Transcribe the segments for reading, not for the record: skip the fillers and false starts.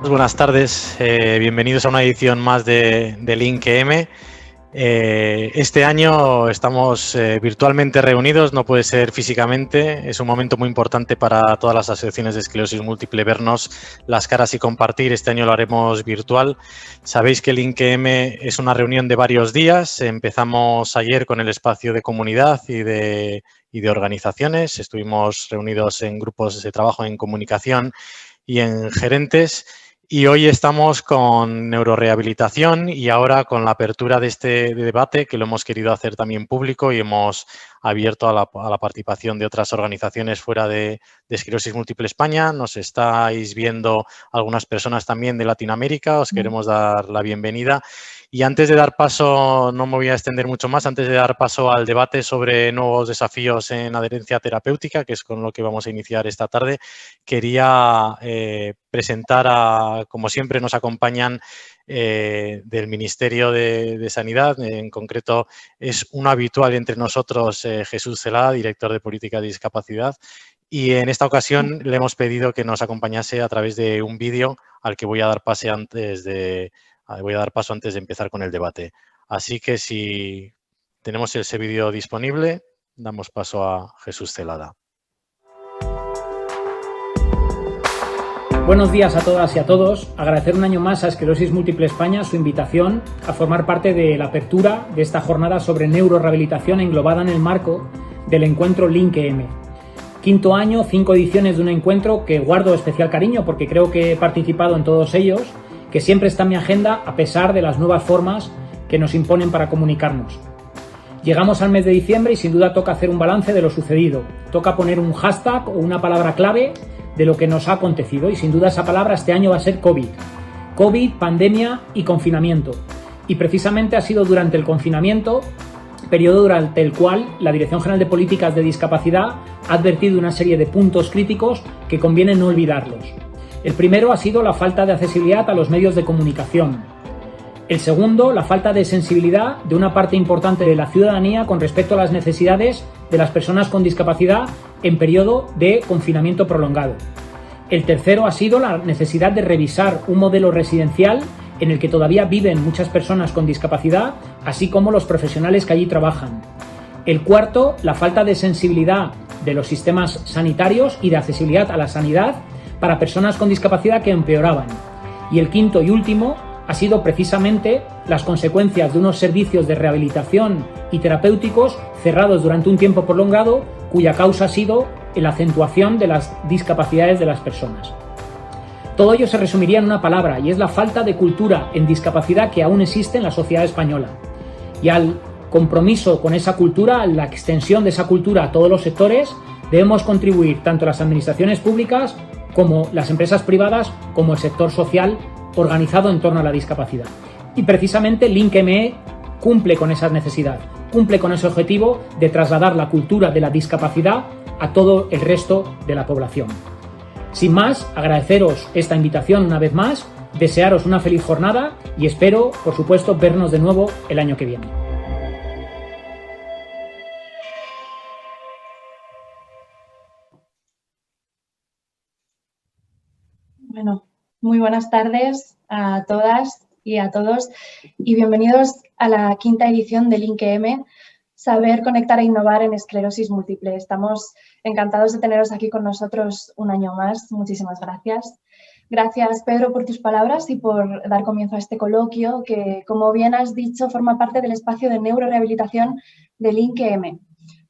buenas tardes. Bienvenidos a una edición más de LinkEM. Este año estamos virtualmente reunidos, no puede ser físicamente. Es un momento muy importante para todas las asociaciones de esclerosis múltiple vernos las caras y compartir. Este año lo haremos virtual. Sabéis que LinkEM es una reunión de varios días. Empezamos ayer con el espacio de comunidad y de organizaciones. Estuvimos reunidos en grupos de trabajo en comunicación y en gerentes, y hoy estamos con neurorehabilitación y ahora con la apertura de este debate, que lo hemos querido hacer también público y hemos abierto a la participación de otras organizaciones fuera de Esclerosis Múltiple España. Nos estáis viendo algunas personas también de Latinoamérica, os queremos dar la bienvenida. Y antes de dar paso, no me voy a extender mucho más, antes de dar paso al debate sobre nuevos desafíos en adherencia terapéutica, que es con lo que vamos a iniciar esta tarde, quería presentar como siempre nos acompañan del Ministerio de Sanidad. En concreto es un habitual entre nosotros, Jesús Celada, director de Política de Discapacidad. Y en esta ocasión le hemos pedido que nos acompañase a través de un vídeo al que voy a dar paso antes de empezar con el debate. Así que si tenemos ese vídeo disponible, damos paso a Jesús Celada. Buenos días a todas y a todos. Agradecer un año más a Esclerosis Múltiple España su invitación a formar parte de la apertura de esta jornada sobre neurorehabilitación englobada en el marco del encuentro LinkEM. Quinto año, 5 ediciones de un encuentro que guardo especial cariño porque creo que he participado en todos ellos, que siempre está en mi agenda a pesar de las nuevas formas que nos imponen para comunicarnos. Llegamos al mes de diciembre y sin duda toca hacer un balance de lo sucedido. Toca poner un hashtag o una palabra clave de lo que nos ha acontecido y sin duda esa palabra este año va a ser COVID. COVID, pandemia y confinamiento. Y precisamente ha sido durante el confinamiento, periodo durante el cual la Dirección General de Políticas de Discapacidad ha advertido una serie de puntos críticos que conviene no olvidarlos. El primero ha sido la falta de accesibilidad a los medios de comunicación. El segundo, la falta de sensibilidad de una parte importante de la ciudadanía con respecto a las necesidades de las personas con discapacidad en periodo de confinamiento prolongado. El tercero ha sido la necesidad de revisar un modelo residencial en el que todavía viven muchas personas con discapacidad, así como los profesionales que allí trabajan. El cuarto, la falta de sensibilidad de los sistemas sanitarios y de accesibilidad a la sanidad para personas con discapacidad que empeoraban. Y el quinto y último ha sido precisamente las consecuencias de unos servicios de rehabilitación y terapéuticos cerrados durante un tiempo prolongado, cuya causa ha sido la acentuación de las discapacidades de las personas. Todo ello se resumiría en una palabra, y es la falta de cultura en discapacidad que aún existe en la sociedad española. Y al compromiso con esa cultura, a la extensión de esa cultura a todos los sectores, debemos contribuir tanto las administraciones públicas como las empresas privadas, como el sector social organizado en torno a la discapacidad. Y precisamente LinkEM cumple con esa necesidad, cumple con ese objetivo de trasladar la cultura de la discapacidad a todo el resto de la población. Sin más, agradeceros esta invitación una vez más, desearos una feliz jornada y espero, por supuesto, vernos de nuevo el año que viene. Bueno, muy buenas tardes a todas y a todos y bienvenidos a la quinta edición de LinkEM, Saber, Conectar e Innovar en Esclerosis Múltiple. Estamos encantados de teneros aquí con nosotros un año más. Muchísimas gracias. Gracias, Pedro, por tus palabras y por dar comienzo a este coloquio que, como bien has dicho, forma parte del espacio de neurorehabilitación de LinkEM.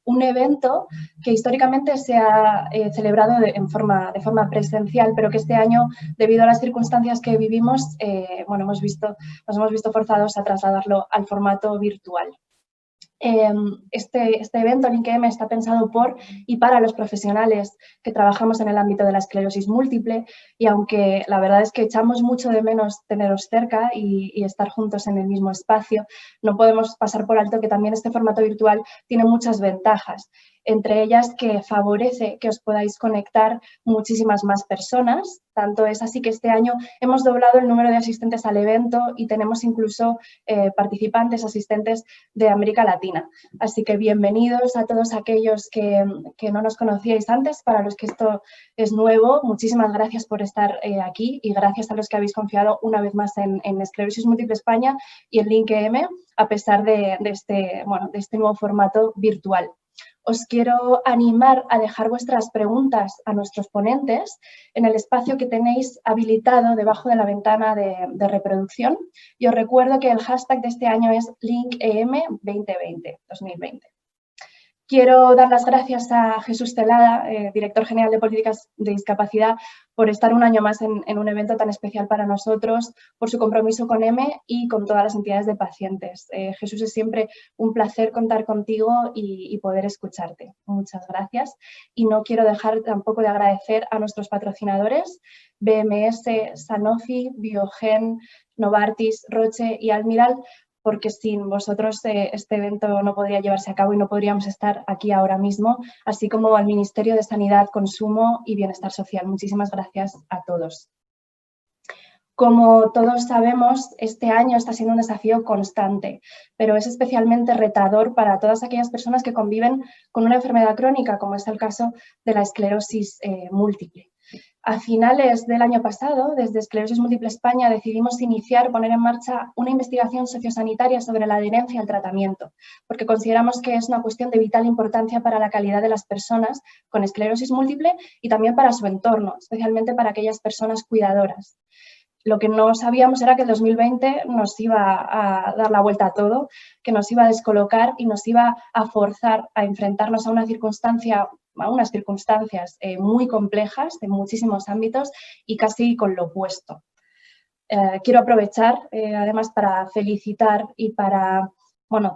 Un evento que históricamente se ha celebrado de forma presencial, pero que este año, debido a las circunstancias que vivimos, nos hemos visto forzados a trasladarlo al formato virtual. Este evento, LinkEM, está pensado por y para los profesionales que trabajamos en el ámbito de la esclerosis múltiple y aunque la verdad es que echamos mucho de menos teneros cerca y estar juntos en el mismo espacio, no podemos pasar por alto que también este formato virtual tiene muchas ventajas. entre ellas que favorece que os podáis conectar muchísimas más personas. Tanto es así que este año hemos doblado el número de asistentes al evento y tenemos incluso participantes, asistentes de América Latina. Así que bienvenidos a todos aquellos que no nos conocíais antes, para los que esto es nuevo. Muchísimas gracias por estar aquí y gracias a los que habéis confiado una vez más en Esclerosis Múltiple España y en LinkEM, a pesar de este nuevo formato virtual. Os quiero animar a dejar vuestras preguntas a nuestros ponentes en el espacio que tenéis habilitado debajo de la ventana de reproducción. Y os recuerdo que el hashtag de este año es LinkEM 2020. Quiero dar las gracias a Jesús Celada, director general de Políticas de Discapacidad, por estar un año más en un evento tan especial para nosotros, por su compromiso con EME y con todas las entidades de pacientes. Jesús, es siempre un placer contar contigo y poder escucharte. Muchas gracias. Y no quiero dejar tampoco de agradecer a nuestros patrocinadores, BMS, Sanofi, Biogen, Novartis, Roche y Almiral, porque sin vosotros este evento no podría llevarse a cabo y no podríamos estar aquí ahora mismo, así como al Ministerio de Sanidad, Consumo y Bienestar Social. Muchísimas gracias a todos. Como todos sabemos, este año está siendo un desafío constante, pero es especialmente retador para todas aquellas personas que conviven con una enfermedad crónica, como es el caso de la esclerosis múltiple. A finales del año pasado, desde Esclerosis Múltiple España, decidimos poner en marcha una investigación sociosanitaria sobre la adherencia al tratamiento, porque consideramos que es una cuestión de vital importancia para la calidad de las personas con esclerosis múltiple y también para su entorno, especialmente para aquellas personas cuidadoras. Lo que no sabíamos era que el 2020 nos iba a dar la vuelta a todo, que nos iba a descolocar y nos iba a forzar a enfrentarnos a unas circunstancias muy complejas en muchísimos ámbitos y casi con lo opuesto. Quiero aprovechar además para felicitar y para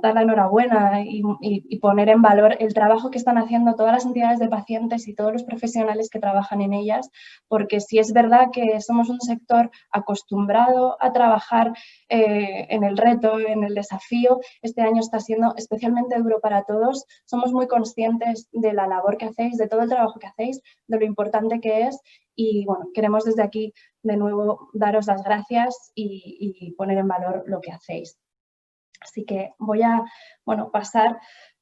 dar la enhorabuena y poner en valor el trabajo que están haciendo todas las entidades de pacientes y todos los profesionales que trabajan en ellas, porque sí es verdad que somos un sector acostumbrado a trabajar en el reto, en el desafío. Este año está siendo especialmente duro para todos. Somos muy conscientes de la labor que hacéis, de todo el trabajo que hacéis, de lo importante que es y queremos desde aquí de nuevo daros las gracias y poner en valor lo que hacéis. Así que voy a pasar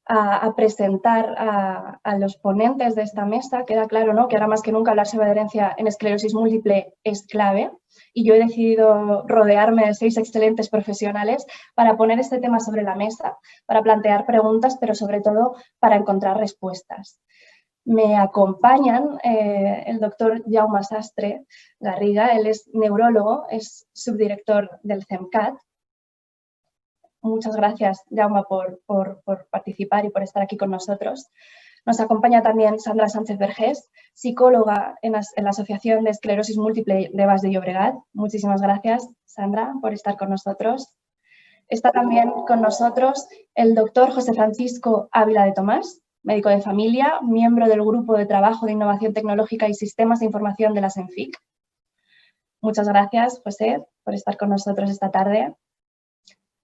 a presentar a los ponentes de esta mesa. Queda claro, ¿no?, que ahora más que nunca hablar sobre adherencia en esclerosis múltiple es clave y yo he decidido rodearme de 6 excelentes profesionales para poner este tema sobre la mesa, para plantear preguntas, pero sobre todo para encontrar respuestas. Me acompañan el doctor Jaume Sastre Garriga, él es neurólogo, es subdirector del CEMCAT. Muchas gracias, Jaume, por participar y por estar aquí con nosotros. Nos acompaña también Sandra Sánchez Vergés, psicóloga en la Asociación de Esclerosis Múltiple de Baix de Llobregat. Muchísimas gracias, Sandra, por estar con nosotros. Está también con nosotros el doctor José Francisco Ávila de Tomás, médico de familia, miembro del Grupo de Trabajo de Innovación Tecnológica y Sistemas de Información de la SENFIC. Muchas gracias, José, por estar con nosotros esta tarde.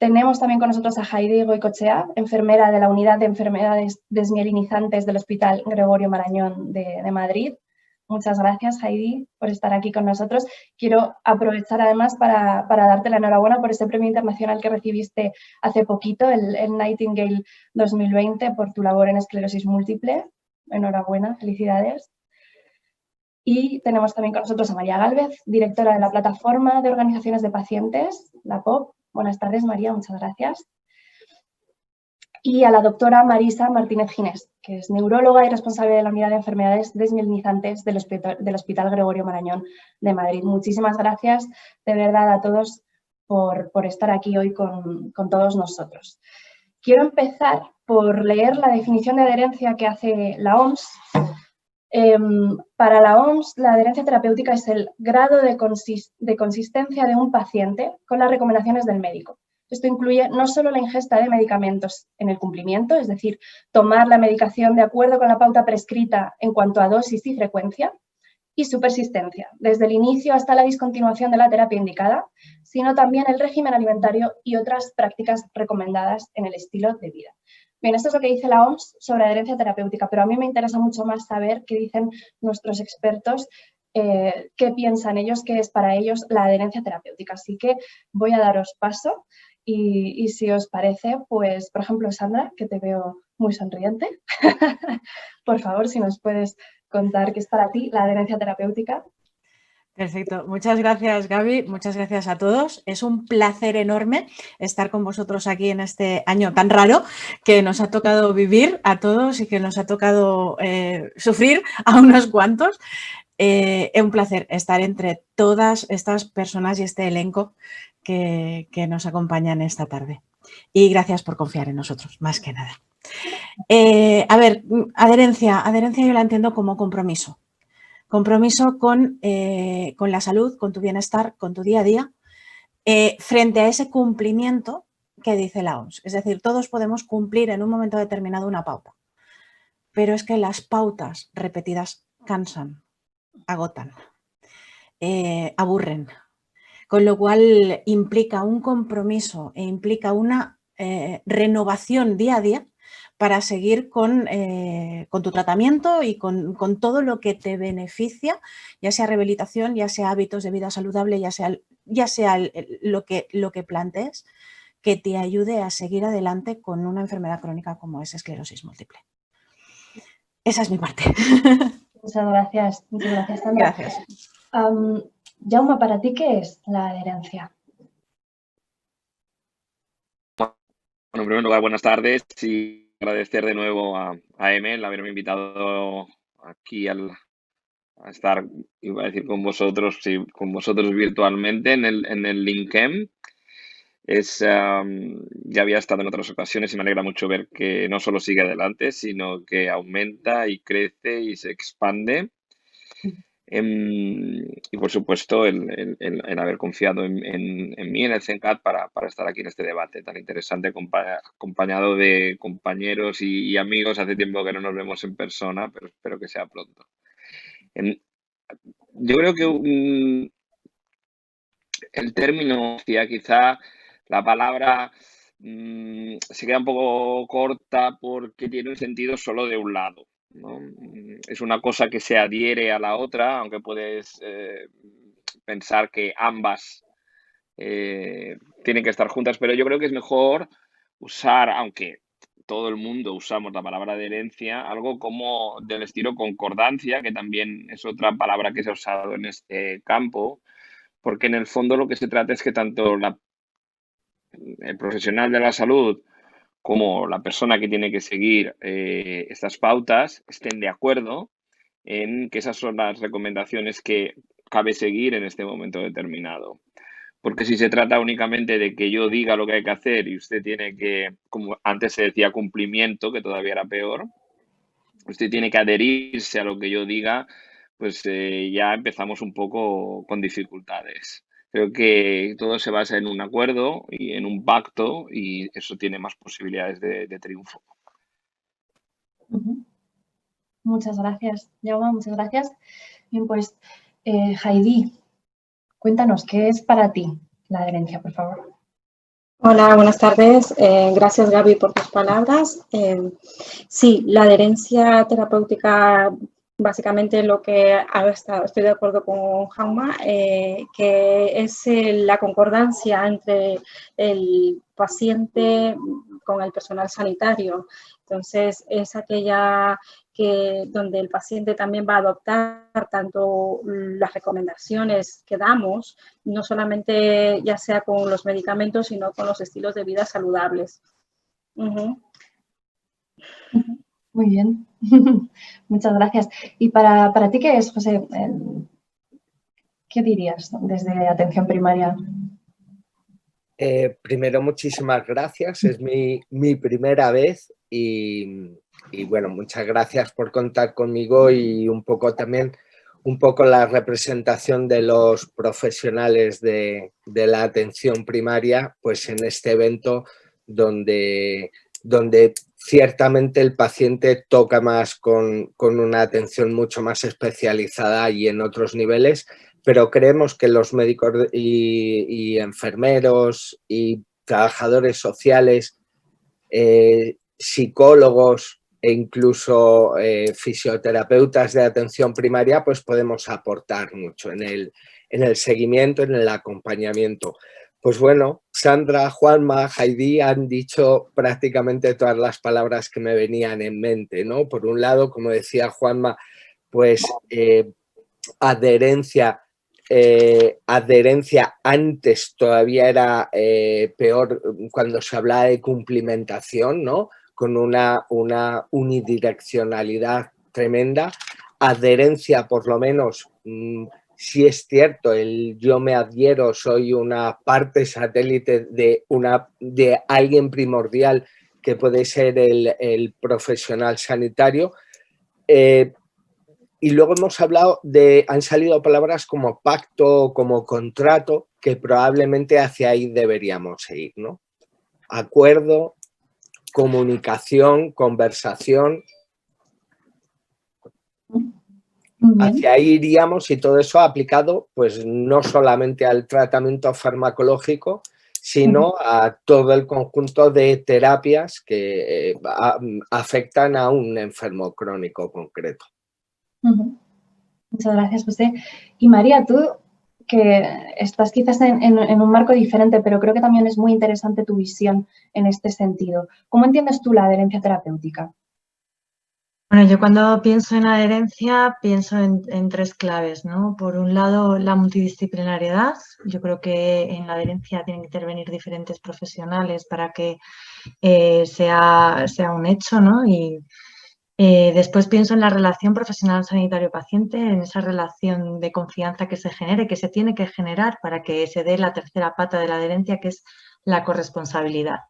Tenemos también con nosotros a Heidi Goicoechea, enfermera de la Unidad de Enfermedades Desmielinizantes del Hospital Gregorio Marañón de Madrid. Muchas gracias, Heidi, por estar aquí con nosotros. Quiero aprovechar además para darte la enhorabuena por este premio internacional que recibiste hace poquito, el Nightingale 2020, por tu labor en esclerosis múltiple. Enhorabuena, felicidades. Y tenemos también con nosotros a María Gálvez, directora de la Plataforma de Organizaciones de Pacientes, la POP. Buenas tardes, María, muchas gracias. Y a la doctora Marisa Martínez Ginés, que es neuróloga y responsable de la Unidad de Enfermedades Desmielinizantes del Hospital Gregorio Marañón de Madrid. Muchísimas gracias, de verdad, a todos por estar aquí hoy con todos nosotros. Quiero empezar por leer la definición de adherencia que hace la OMS. Para la OMS, la adherencia terapéutica es el grado de consistencia de un paciente con las recomendaciones del médico. Esto incluye no solo la ingesta de medicamentos en el cumplimiento, es decir, tomar la medicación de acuerdo con la pauta prescrita en cuanto a dosis y frecuencia, y su persistencia, desde el inicio hasta la discontinuación de la terapia indicada, sino también el régimen alimentario y otras prácticas recomendadas en el estilo de vida. Bien, esto es lo que dice la OMS sobre adherencia terapéutica, pero a mí me interesa mucho más saber qué dicen nuestros expertos, qué piensan ellos, qué es para ellos la adherencia terapéutica. Así que voy a daros paso y si os parece, pues, por ejemplo, Sandra, que te veo muy sonriente, por favor, si nos puedes contar qué es para ti la adherencia terapéutica. Perfecto. Muchas gracias, Gaby. Muchas gracias a todos. Es un placer enorme estar con vosotros aquí en este año tan raro que nos ha tocado vivir a todos y que nos ha tocado sufrir a unos cuantos. Es un placer estar entre todas estas personas y este elenco que nos acompañan esta tarde. Y gracias por confiar en nosotros, más que nada. A ver, adherencia yo la entiendo como compromiso. Compromiso con la salud, con tu bienestar, con tu día a día, frente a ese cumplimiento que dice la OMS. Es decir, todos podemos cumplir en un momento determinado una pauta, pero es que las pautas repetidas cansan, agotan, aburren, con lo cual implica un compromiso e implica una renovación día a día para seguir con tu tratamiento y con todo lo que te beneficia, ya sea rehabilitación, ya sea hábitos de vida saludable, ya sea lo que plantees, que te ayude a seguir adelante con una enfermedad crónica como es esclerosis múltiple. Esa es mi parte. Muchas gracias, Sandra. Gracias. Jaume, ¿para ti qué es la adherencia? Bueno, en primer lugar, buenas tardes y agradecer de nuevo a Emel haberme invitado aquí a estar, iba a decir con vosotros, sí, con vosotros virtualmente en el LinkedIn. Ya había estado en otras ocasiones y me alegra mucho ver que no solo sigue adelante, sino que aumenta y crece y se expande. Y por supuesto el haber confiado en mí, en el CENCAT, para estar aquí en este debate tan interesante, acompañado de compañeros y amigos. Hace tiempo que no nos vemos en persona, pero espero que sea pronto. Yo creo que el término, quizá la palabra se queda un poco corta porque tiene un sentido solo de un lado, ¿no? Es una cosa que se adhiere a la otra, aunque puedes pensar que ambas tienen que estar juntas, pero yo creo que es mejor usar, aunque todo el mundo usamos la palabra adherencia, algo como del estilo concordancia, que también es otra palabra que se ha usado en este campo, porque en el fondo lo que se trata es que tanto el profesional de la salud como la persona que tiene que seguir estas pautas estén de acuerdo en que esas son las recomendaciones que cabe seguir en este momento determinado. Porque si se trata únicamente de que yo diga lo que hay que hacer y usted tiene que, como antes se decía, cumplimiento, que todavía era peor, usted tiene que adherirse a lo que yo diga, pues ya empezamos un poco con dificultades. Creo que todo se basa en un acuerdo y en un pacto y eso tiene más posibilidades de triunfo. Muchas gracias, Jaume, muchas gracias. Bien, pues Heidi, cuéntanos, ¿qué es para ti la adherencia, por favor? Hola, buenas tardes. Gracias, Gaby, por tus palabras. Sí, la adherencia terapéutica, básicamente lo que estoy de acuerdo con Jaume, que es la concordancia entre el paciente con el personal sanitario. Entonces, es aquella donde el paciente también va a adoptar tanto las recomendaciones que damos, no solamente ya sea con los medicamentos, sino con los estilos de vida saludables. Muy bien, muchas gracias. ¿Y para ti qué es, José? ¿Qué dirías desde atención primaria? Primero, muchísimas gracias. Es mi primera vez y bueno, muchas gracias por contar conmigo y un poco también la representación de los profesionales de la atención primaria, pues en este evento donde ciertamente el paciente toca más con una atención mucho más especializada y en otros niveles, pero creemos que los médicos y enfermeros y trabajadores sociales psicólogos e incluso fisioterapeutas de atención primaria, pues podemos aportar mucho en el seguimiento, en el acompañamiento. Pues bueno, Sandra, Juanma, Heidi han dicho prácticamente todas las palabras que me venían en mente, ¿no? Por un lado, como decía Juanma, pues adherencia antes todavía era peor cuando se hablaba de cumplimentación, ¿no? Con una unidireccionalidad tremenda. Adherencia, por lo menos, sí es cierto, yo me adhiero, soy una parte satélite de alguien primordial que puede ser el profesional sanitario. Y luego hemos hablado han salido palabras como pacto, como contrato, que probablemente hacia ahí deberíamos ir, ¿no? Acuerdo, comunicación, conversación. Hacia ahí iríamos, y todo eso aplicado pues no solamente al tratamiento farmacológico, sino a todo el conjunto de terapias que afectan a un enfermo crónico concreto. Muchas gracias, José. Y María, tú que estás quizás en un marco diferente, pero creo que también es muy interesante tu visión en este sentido. ¿Cómo entiendes tú la adherencia terapéutica? Bueno, yo cuando pienso en adherencia pienso en tres claves, ¿no? Por un lado, la multidisciplinariedad. Yo creo que en la adherencia tienen que intervenir diferentes profesionales para que sea un hecho, ¿no? Y después pienso en la relación profesional sanitario-paciente, en esa relación de confianza que se genere, que se tiene que generar para que se dé la tercera pata de la adherencia, que es la corresponsabilidad.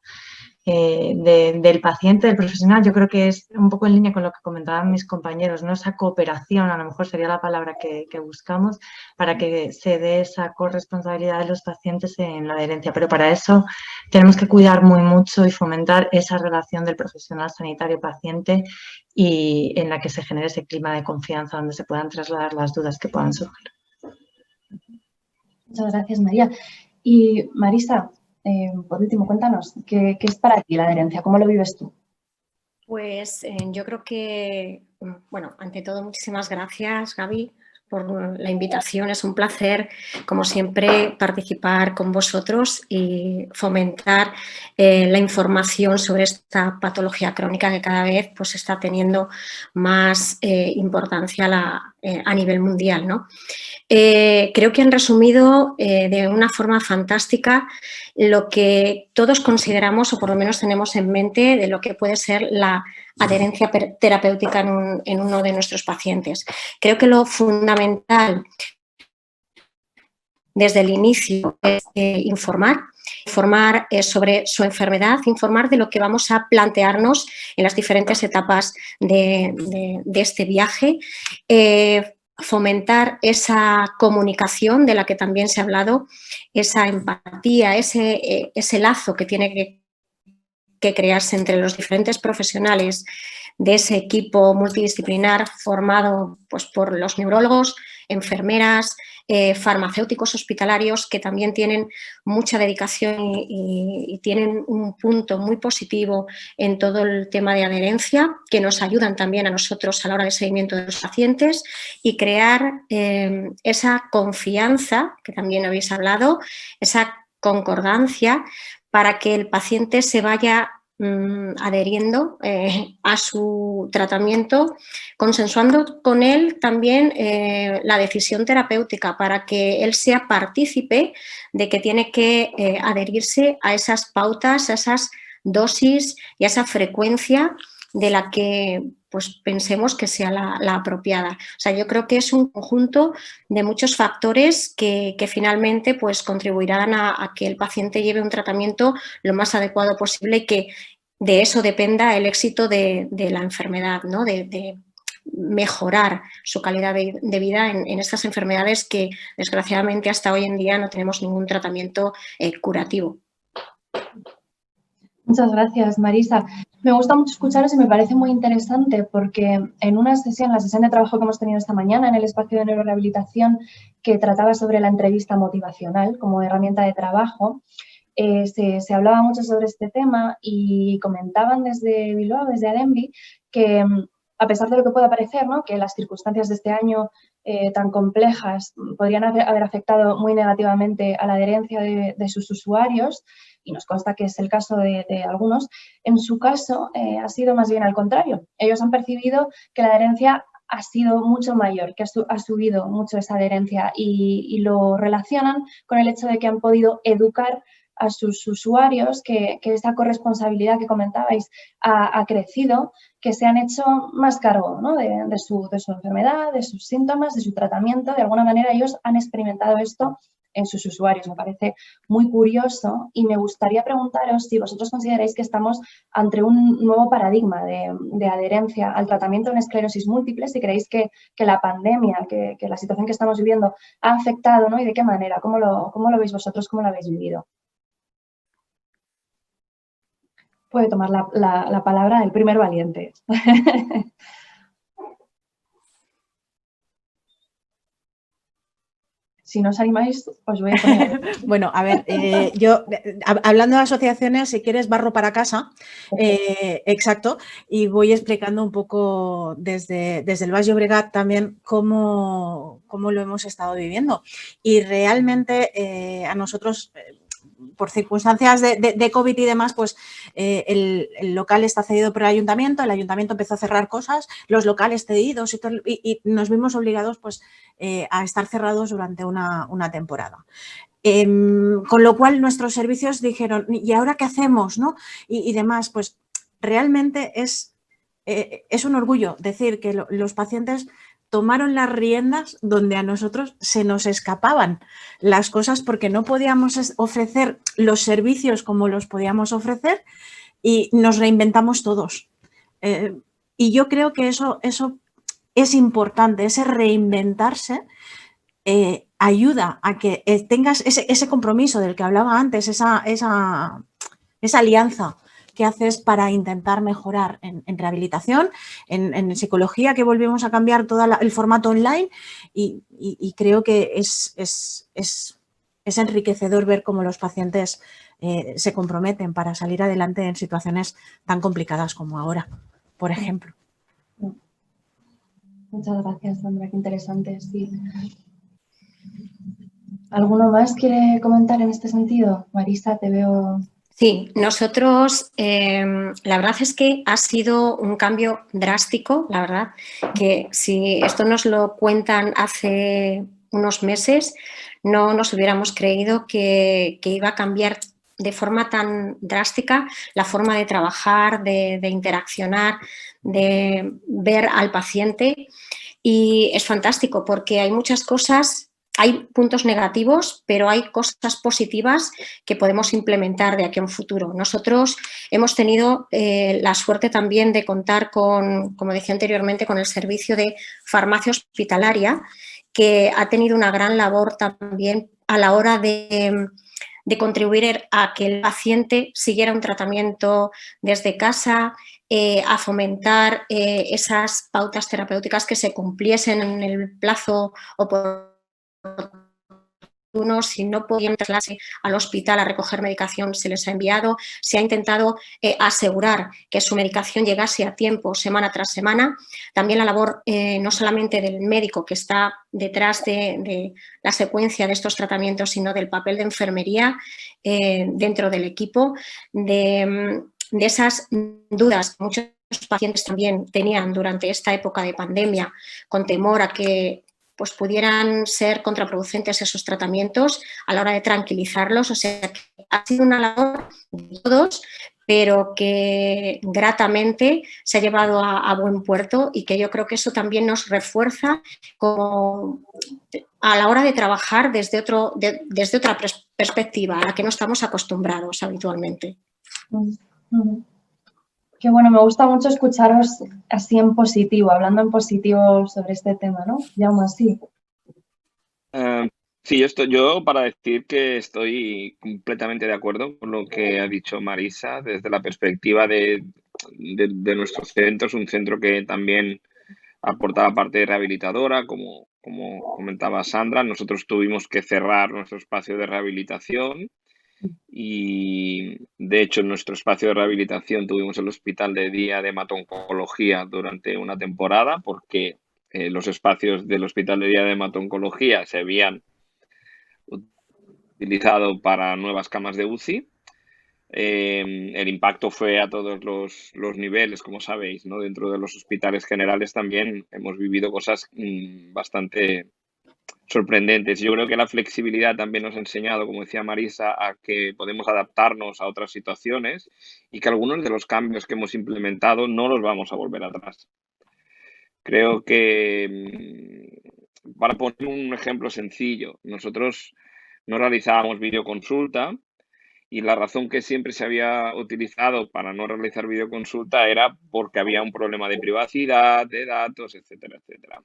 Del paciente, del profesional. Yo creo que es un poco en línea con lo que comentaban mis compañeros, ¿no? Esa cooperación, a lo mejor sería la palabra que buscamos, para que se dé esa corresponsabilidad de los pacientes en la adherencia. Pero para eso tenemos que cuidar muy mucho y fomentar esa relación del profesional sanitario-paciente y en la que se genere ese clima de confianza donde se puedan trasladar las dudas que puedan surgir. Muchas gracias, María. Y Marisa, por último, cuéntanos, ¿qué es para ti la adherencia? ¿Cómo lo vives tú? Pues yo creo que, bueno, ante todo, muchísimas gracias, Gaby, por la invitación. Es un placer, como siempre, participar con vosotros y fomentar la información sobre esta patología crónica que cada vez pues, está teniendo más importancia a nivel mundial, ¿no? Creo que han resumido de una forma fantástica lo que todos consideramos, o por lo menos tenemos en mente, de lo que puede ser la adherencia terapéutica en uno de nuestros pacientes. Creo que lo fundamental desde el inicio es informar sobre su enfermedad, informar de lo que vamos a plantearnos en las diferentes etapas de este viaje, fomentar esa comunicación de la que también se ha hablado, esa empatía, ese lazo que tiene que crearse entre los diferentes profesionales de ese equipo multidisciplinar formado pues, por los neurólogos, enfermeras, farmacéuticos hospitalarios, que también tienen mucha dedicación y tienen un punto muy positivo en todo el tema de adherencia, que nos ayudan también a nosotros a la hora del seguimiento de los pacientes, y crear esa confianza, que también habéis hablado, esa concordancia, para que el paciente se vaya adheriendo a su tratamiento, consensuando con él también la decisión terapéutica, para que él sea partícipe de que tiene que adherirse a esas pautas, a esas dosis y a esa frecuencia de la que pues, pensemos que sea la apropiada. O sea, yo creo que es un conjunto de muchos factores que finalmente pues, contribuirán a que el paciente lleve un tratamiento lo más adecuado posible y que de eso dependa el éxito de la enfermedad, ¿no? De mejorar su calidad de vida en estas enfermedades que desgraciadamente hasta hoy en día no tenemos ningún tratamiento curativo. Muchas gracias, Marisa. Me gusta mucho escucharos y me parece muy interesante porque en una sesión, la sesión de trabajo que hemos tenido esta mañana en el espacio de neurorehabilitación, que trataba sobre la entrevista motivacional como herramienta de trabajo, se hablaba mucho sobre este tema y comentaban desde Bilbao, desde Adembi, que a pesar de lo que pueda parecer, ¿no?, que las circunstancias de este año tan complejas podrían haber afectado muy negativamente a la adherencia de sus usuarios, y nos consta que es el caso de algunos, en su caso ha sido más bien al contrario. Ellos han percibido que la adherencia ha sido mucho mayor, que ha subido mucho esa adherencia y lo relacionan con el hecho de que han podido educar a sus usuarios, que esa corresponsabilidad que comentabais ha crecido, que se han hecho más cargo, ¿no?, de su enfermedad, de sus síntomas, de su tratamiento. De alguna manera ellos han experimentado esto en sus usuarios. Me parece muy curioso y me gustaría preguntaros si vosotros consideráis que estamos ante un nuevo paradigma de adherencia al tratamiento en esclerosis múltiple, si creéis que la pandemia, que la situación que estamos viviendo ha afectado, ¿no?, y de qué manera, cómo lo veis vosotros, cómo lo habéis vivido. Puede tomar la palabra el primer valiente. Si no os animáis, os voy a poner... Bueno, a ver, yo, hablando de asociaciones, si quieres, barro para casa, exacto, y voy explicando un poco desde el Baix Llobregat también cómo lo hemos estado viviendo. Y realmente a nosotros... por circunstancias de COVID y demás, pues el local está cedido por el ayuntamiento empezó a cerrar cosas, los locales cedidos y nos vimos obligados pues a estar cerrados durante una temporada. Con lo cual nuestros servicios dijeron, ¿y ahora qué hacemos?, ¿no? Y demás, pues realmente es un orgullo decir que los pacientes tomaron las riendas donde a nosotros se nos escapaban las cosas porque no podíamos ofrecer los servicios como los podíamos ofrecer y nos reinventamos todos. Y yo creo que eso es importante, ese reinventarse ayuda a que tengas ese compromiso del que hablaba antes, esa alianza que haces para intentar mejorar en rehabilitación, en psicología, que volvemos a cambiar todo el formato online y creo que es enriquecedor ver cómo los pacientes se comprometen para salir adelante en situaciones tan complicadas como ahora, por ejemplo. Muchas gracias, Sandra, qué interesante. Sí. ¿Alguno más quiere comentar en este sentido? Marisa, te veo... Sí, nosotros, la verdad es que ha sido un cambio drástico, la verdad, que si esto nos lo cuentan hace unos meses, no nos hubiéramos creído que iba a cambiar de forma tan drástica la forma de trabajar, de interaccionar, de ver al paciente. Y es fantástico porque hay muchas cosas. Hay puntos negativos, pero hay cosas positivas que podemos implementar de aquí a un futuro. Nosotros hemos tenido la suerte también de contar con, como decía anteriormente, con el servicio de farmacia hospitalaria, que ha tenido una gran labor también a la hora de contribuir a que el paciente siguiera un tratamiento desde casa, a fomentar esas pautas terapéuticas que se cumpliesen en el plazo oportuno. Si no podían trasladarse al hospital a recoger medicación, se les ha enviado. Se ha intentado asegurar que su medicación llegase a tiempo semana tras semana. También la labor no solamente del médico que está detrás de la secuencia de estos tratamientos, sino del papel de enfermería dentro del equipo, de esas dudas que muchos pacientes también tenían durante esta época de pandemia, con temor a que pues pudieran ser contraproducentes esos tratamientos a la hora de tranquilizarlos. O sea, que ha sido una labor de todos, pero que gratamente se ha llevado a buen puerto y que yo creo que eso también nos refuerza como a la hora de trabajar desde otra perspectiva a la que no estamos acostumbrados habitualmente. Qué bueno, me gusta mucho escucharos así en positivo, hablando en positivo sobre este tema, ¿no? Jaume, así. Sí, yo para decir que estoy completamente de acuerdo con lo que ha dicho Marisa desde la perspectiva de nuestro centro. Es un centro que también aporta la parte rehabilitadora, como comentaba Sandra. Nosotros tuvimos que cerrar nuestro espacio de rehabilitación y de hecho en nuestro espacio de rehabilitación tuvimos el hospital de día de hemato-oncología durante una temporada porque los espacios del hospital de día de hemato-oncología se habían utilizado para nuevas camas de UCI. El impacto fue a todos los niveles, como sabéis, ¿no? Dentro de los hospitales generales también hemos vivido cosas bastante sorprendentes. Yo creo que la flexibilidad también nos ha enseñado, como decía Marisa, a que podemos adaptarnos a otras situaciones y que algunos de los cambios que hemos implementado no los vamos a volver atrás. Creo que, para poner un ejemplo sencillo, nosotros no realizábamos videoconsulta y la razón que siempre se había utilizado para no realizar videoconsulta era porque había un problema de privacidad, de datos, etcétera, etcétera.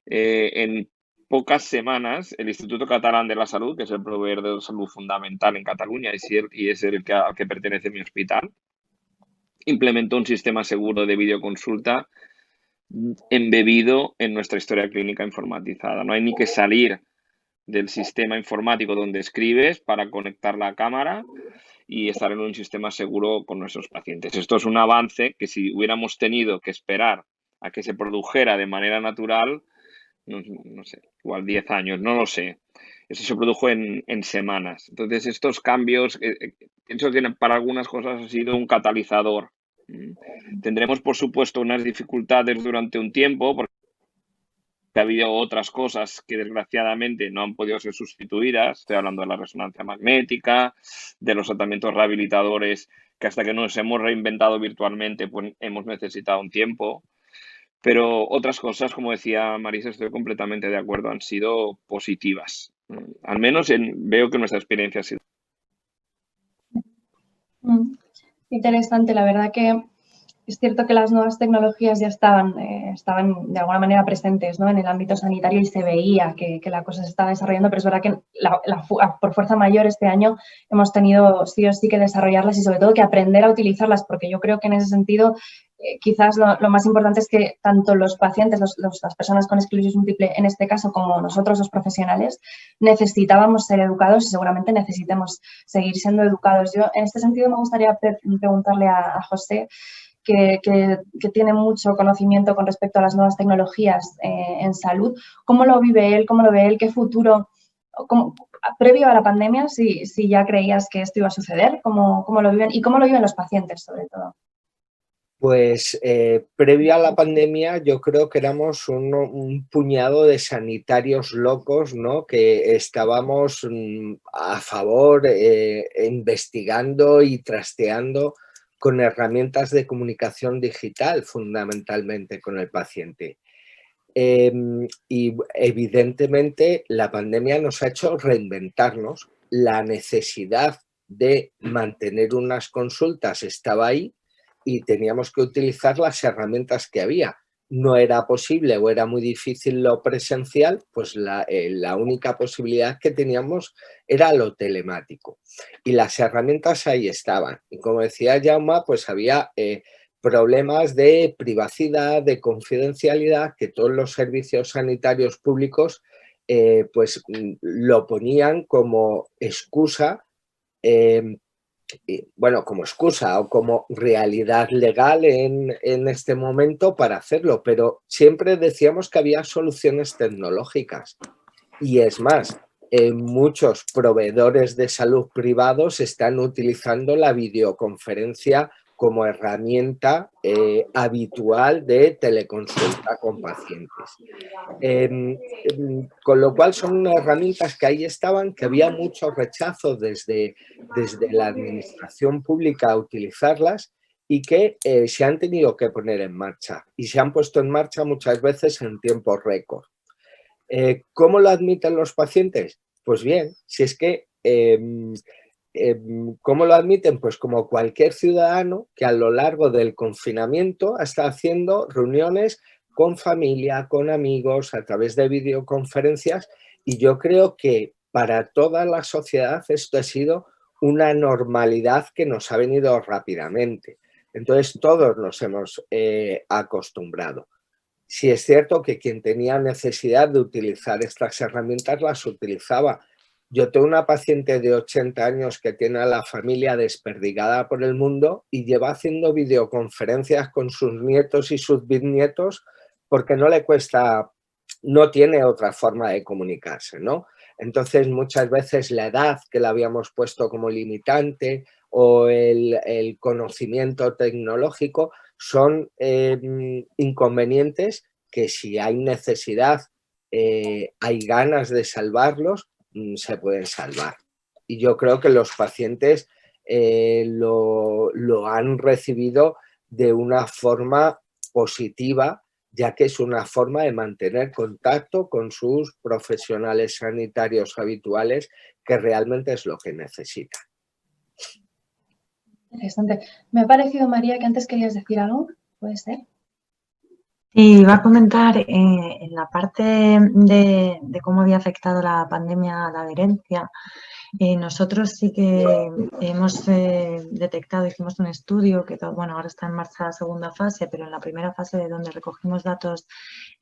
En pocas semanas, el Instituto Catalán de la Salud, que es el proveedor de salud fundamental en Cataluña y es el al que pertenece mi hospital, implementó un sistema seguro de videoconsulta embebido en nuestra historia clínica informatizada. No hay ni que salir del sistema informático donde escribes para conectar la cámara y estar en un sistema seguro con nuestros pacientes. Esto es un avance que si hubiéramos tenido que esperar a que se produjera de manera natural, no sé, igual 10 años, no lo sé. Eso se produjo en semanas. Entonces, estos cambios, pienso que para algunas cosas ha sido un catalizador. Tendremos, por supuesto, unas dificultades durante un tiempo, porque ha habido otras cosas que desgraciadamente no han podido ser sustituidas. Estoy hablando de la resonancia magnética, de los tratamientos rehabilitadores, que hasta que nos hemos reinventado virtualmente, pues hemos necesitado un tiempo. Pero otras cosas, como decía Marisa, estoy completamente de acuerdo, han sido positivas. Al menos veo que nuestra experiencia ha sido. Interesante, la verdad que es cierto que las nuevas tecnologías ya estaban de alguna manera presentes, ¿no? En el ámbito sanitario y se veía que la cosa se estaba desarrollando, pero es verdad que por fuerza mayor este año hemos tenido sí o sí que desarrollarlas y sobre todo que aprender a utilizarlas, porque yo creo que en ese sentido quizás lo más importante es que tanto los pacientes, las personas con esclerosis múltiple en este caso, como nosotros los profesionales, necesitábamos ser educados y seguramente necesitemos seguir siendo educados. Yo en este sentido me gustaría preguntarle a José, que tiene mucho conocimiento con respecto a las nuevas tecnologías en salud. ¿Cómo lo vive él? ¿Cómo lo ve él? ¿Qué futuro? Previo a la pandemia, si ya creías que esto iba a suceder, ¿cómo lo viven? ¿Y cómo lo viven los pacientes, sobre todo? Pues previo a la pandemia yo creo que éramos un puñado de sanitarios locos, ¿no? Que estábamos a favor, investigando y trasteando con herramientas de comunicación digital, fundamentalmente con el paciente. Y evidentemente la pandemia nos ha hecho reinventarnos. La necesidad de mantener unas consultas estaba ahí y teníamos que utilizar las herramientas que había. No era posible o era muy difícil lo presencial, pues la única posibilidad que teníamos era lo telemático. Y las herramientas ahí estaban. Y como decía Jaume, pues había problemas de privacidad, de confidencialidad, que todos los servicios sanitarios públicos pues lo ponían como excusa, bueno, como excusa o como realidad legal en este momento para hacerlo, pero siempre decíamos que había soluciones tecnológicas. Y es más, muchos proveedores de salud privados están utilizando la videoconferencia como herramienta habitual de teleconsulta con pacientes. Con lo cual son herramientas que ahí estaban, que había mucho rechazo desde la administración pública a utilizarlas y que se han tenido que poner en marcha y se han puesto en marcha muchas veces en tiempo récord. ¿Cómo lo admiten los pacientes? Pues bien, si es que ¿cómo lo admiten? Pues como cualquier ciudadano que a lo largo del confinamiento está haciendo reuniones con familia, con amigos, a través de videoconferencias, y yo creo que para toda la sociedad esto ha sido una normalidad que nos ha venido rápidamente. Entonces todos nos hemos acostumbrado. Sí es cierto que quien tenía necesidad de utilizar estas herramientas las utilizaba, Yo tengo una paciente de 80 años que tiene a la familia desperdigada por el mundo y lleva haciendo videoconferencias con sus nietos y sus bisnietos porque no le cuesta, no tiene otra forma de comunicarse, ¿no? Entonces, muchas veces la edad que la habíamos puesto como limitante o el conocimiento tecnológico son inconvenientes que si hay necesidad, hay ganas de salvarlos, se pueden salvar. Y yo creo que los pacientes lo han recibido de una forma positiva, ya que es una forma de mantener contacto con sus profesionales sanitarios habituales, que realmente es lo que necesitan. Interesante. Me ha parecido, María, que antes querías decir algo. ¿Puede ser? Sí, iba a comentar en la parte de cómo había afectado la pandemia a la adherencia. Nosotros sí que hemos detectado, hicimos un estudio que, bueno, ahora está en marcha la segunda fase, pero en la primera fase de donde recogimos datos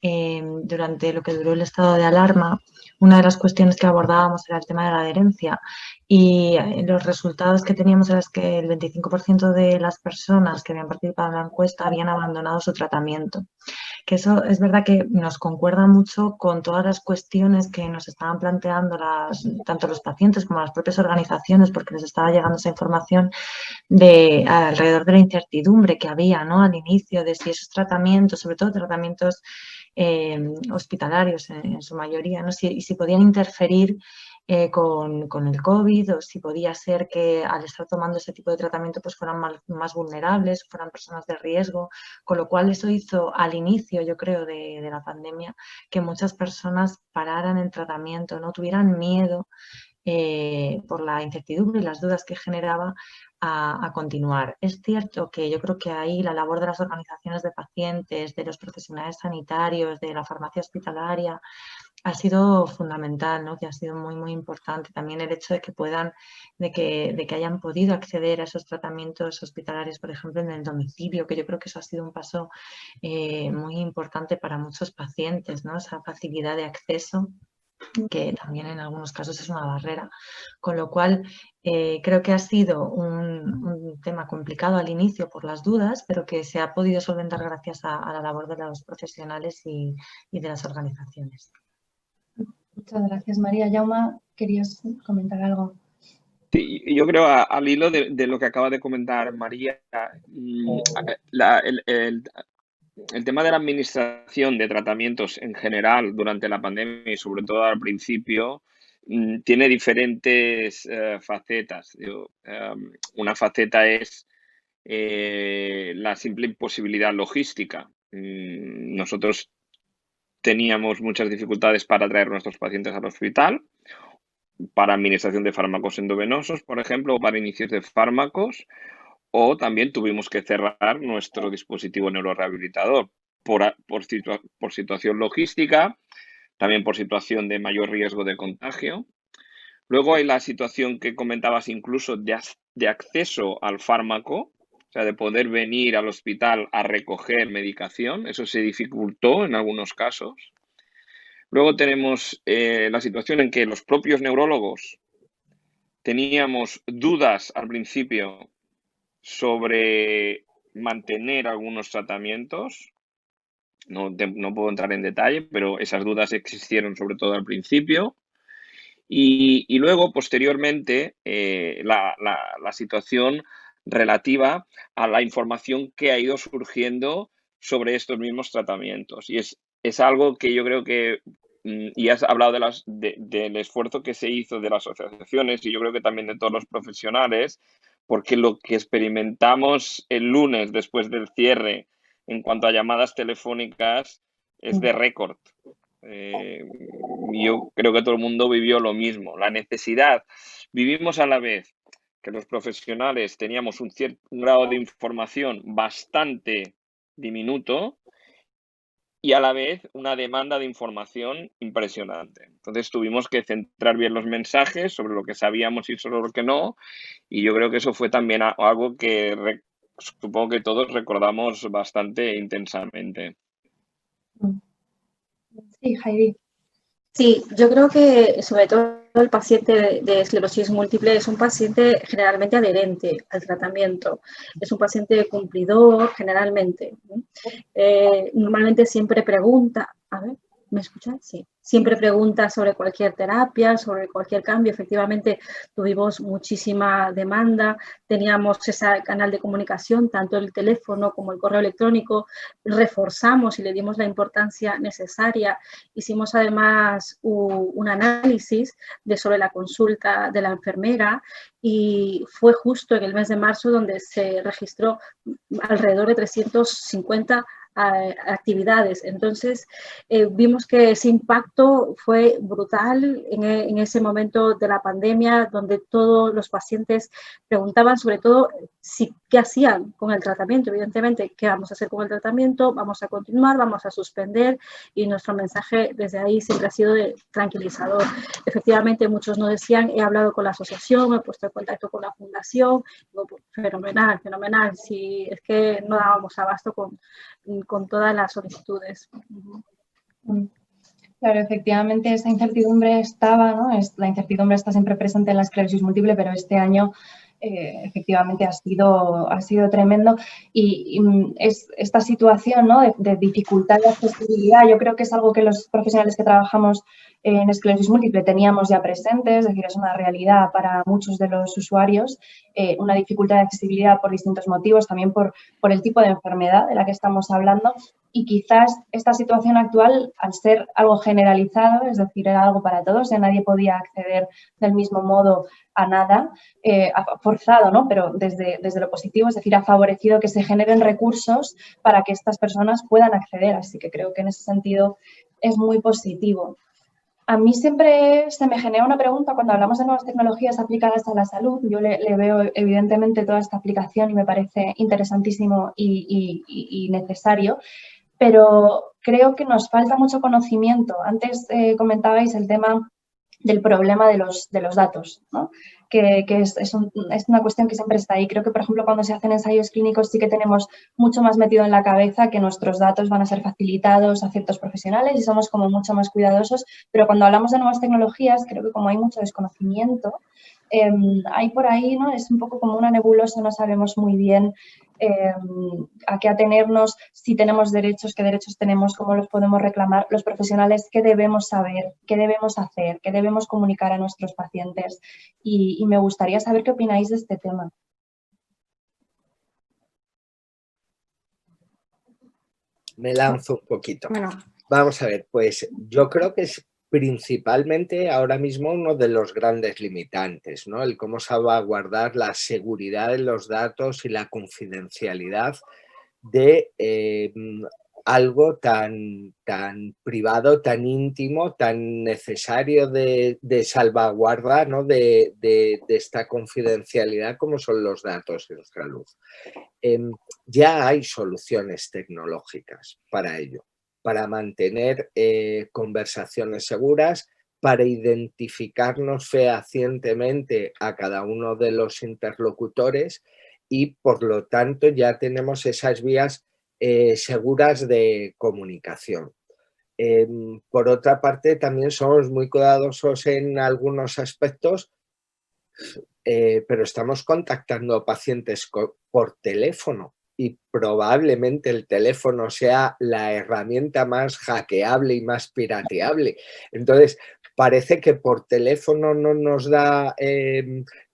durante lo que duró el estado de alarma, una de las cuestiones que abordábamos era el tema de la adherencia y los resultados que teníamos eran que el 25% de las personas que habían participado en la encuesta habían abandonado su tratamiento. Que eso es verdad que nos concuerda mucho con todas las cuestiones que nos estaban planteando tanto los pacientes como las propias organizaciones, porque les estaba llegando esa información alrededor de la incertidumbre que había, ¿no? Al inicio de si esos tratamientos, sobre todo tratamientos hospitalarios en su mayoría, ¿no? Si podían interferir con el COVID o si podía ser que al estar tomando ese tipo de tratamiento pues fueran más vulnerables, fueran personas de riesgo, con lo cual eso hizo al inicio, yo creo, de la pandemia que muchas personas pararan el tratamiento, no tuvieran miedo por la incertidumbre y las dudas que generaba a continuar. Es cierto que yo creo que ahí la labor de las organizaciones de pacientes, de los profesionales sanitarios, de la farmacia hospitalaria, ha sido fundamental, ¿no? Que ha sido muy, muy importante. También el hecho de que puedan, de que hayan podido acceder a esos tratamientos hospitalarios, por ejemplo, en el domicilio, que yo creo que eso ha sido un paso muy importante para muchos pacientes, ¿no? Esa facilidad de acceso, que también en algunos casos es una barrera. Con lo cual, creo que ha sido un tema complicado al inicio por las dudas, pero que se ha podido solventar gracias a la labor de los profesionales y de las organizaciones. Muchas gracias, María. Jaume, ¿querías comentar algo? Sí, yo creo al hilo de lo que acaba de comentar María, el tema de la administración de tratamientos en general durante la pandemia y sobre todo al principio tiene diferentes facetas. Una faceta es la simple imposibilidad logística. Nosotros teníamos muchas dificultades para traer nuestros pacientes al hospital, para administración de fármacos endovenosos, por ejemplo, o para inicios de fármacos, o también tuvimos que cerrar nuestro dispositivo neurorehabilitador por situación logística, también por situación de mayor riesgo de contagio. Luego hay la situación que comentabas incluso de acceso al fármaco, o sea, de poder venir al hospital a recoger medicación. Eso se dificultó en algunos casos. Luego tenemos la situación en que los propios neurólogos teníamos dudas al principio sobre mantener algunos tratamientos. No puedo entrar en detalle, pero esas dudas existieron sobre todo al principio. Y luego, posteriormente, la situación relativa a la información que ha ido surgiendo sobre estos mismos tratamientos. Y es algo que yo creo que, y has hablado del esfuerzo que se hizo de las asociaciones y yo creo que también de todos los profesionales, porque lo que experimentamos el lunes después del cierre en cuanto a llamadas telefónicas es de récord. Yo creo que todo el mundo vivió lo mismo, la necesidad. Vivimos a la vez que los profesionales teníamos un grado de información bastante diminuto y a la vez una demanda de información impresionante. Entonces tuvimos que centrar bien los mensajes sobre lo que sabíamos y sobre lo que no, y yo creo que eso fue también algo que supongo que todos recordamos bastante intensamente. Sí, Heidi. Sí, yo creo que sobre todo el paciente de esclerosis múltiple es un paciente generalmente adherente al tratamiento, es un paciente cumplidor generalmente. Normalmente siempre pregunta, a ver, ¿me escuchan? Sí. Siempre pregunta sobre cualquier terapia, sobre cualquier cambio. Efectivamente, tuvimos muchísima demanda, teníamos ese canal de comunicación, tanto el teléfono como el correo electrónico, reforzamos y le dimos la importancia necesaria. Hicimos además un análisis sobre la consulta de la enfermera y fue justo en el mes de marzo donde se registró alrededor de 350 actividades. Entonces, vimos que ese impacto fue brutal en ese momento de la pandemia, donde todos los pacientes preguntaban sobre todo qué hacían con el tratamiento. Evidentemente, ¿qué vamos a hacer con el tratamiento? ¿Vamos a continuar? ¿Vamos a suspender? Y nuestro mensaje desde ahí siempre ha sido tranquilizador. Efectivamente, muchos nos decían, he hablado con la asociación, me he puesto en contacto con la fundación. Digo, fenomenal, fenomenal. Si es que no dábamos abasto con todas las solicitudes. Claro, efectivamente esa incertidumbre estaba, ¿no? La incertidumbre está siempre presente en la esclerosis múltiple, pero este año efectivamente ha sido tremendo y es esta situación, ¿no? de dificultad de accesibilidad. Yo creo que es algo que los profesionales que trabajamos en esclerosis múltiple teníamos ya presente, es decir, es una realidad para muchos de los usuarios, una dificultad de accesibilidad por distintos motivos, también por el tipo de enfermedad de la que estamos hablando. Y quizás esta situación actual, al ser algo generalizado, es decir, era algo para todos, ya nadie podía acceder del mismo modo a nada, ha forzado, ¿no? Pero desde lo positivo, es decir, ha favorecido que se generen recursos para que estas personas puedan acceder. Así que creo que en ese sentido es muy positivo. A mí siempre se me genera una pregunta cuando hablamos de nuevas tecnologías aplicadas a la salud. Yo le veo evidentemente toda esta aplicación y me parece interesantísimo y necesario, pero creo que nos falta mucho conocimiento. Antes comentabais el tema del problema de los datos, ¿no? que es una cuestión que siempre está ahí. Creo que, por ejemplo, cuando se hacen ensayos clínicos sí que tenemos mucho más metido en la cabeza que nuestros datos van a ser facilitados a ciertos profesionales y somos como mucho más cuidadosos, pero cuando hablamos de nuevas tecnologías, creo que como hay mucho desconocimiento, hay por ahí, ¿no? Es un poco como una nebulosa, no sabemos muy bien a qué atenernos, si tenemos derechos, qué derechos tenemos, cómo los podemos reclamar, los profesionales, qué debemos saber, qué debemos hacer, qué debemos comunicar a nuestros pacientes. Y me gustaría saber qué opináis de este tema. Me lanzo un poquito. Bueno. Vamos a ver, pues yo creo que es principalmente ahora mismo uno de los grandes limitantes, ¿no? El cómo salvaguardar la seguridad de los datos y la confidencialidad de algo tan privado, tan íntimo, tan necesario de salvaguarda, ¿no? de esta confidencialidad como son los datos en salud. Ya hay soluciones tecnológicas para ello, para mantener conversaciones seguras, para identificarnos fehacientemente a cada uno de los interlocutores y, por lo tanto, ya tenemos esas vías seguras de comunicación. Por otra parte, también somos muy cuidadosos en algunos aspectos, pero estamos contactando a pacientes por teléfono y probablemente el teléfono sea la herramienta más hackeable y más pirateable. Entonces, parece que por teléfono no nos da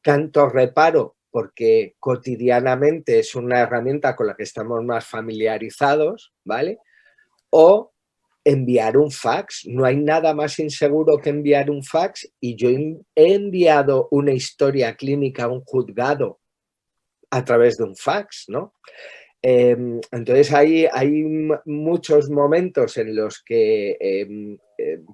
tanto reparo porque cotidianamente es una herramienta con la que estamos más familiarizados, ¿vale? O enviar un fax. No hay nada más inseguro que enviar un fax y yo he enviado una historia clínica a un juzgado a través de un fax, ¿no? Entonces hay muchos momentos en los que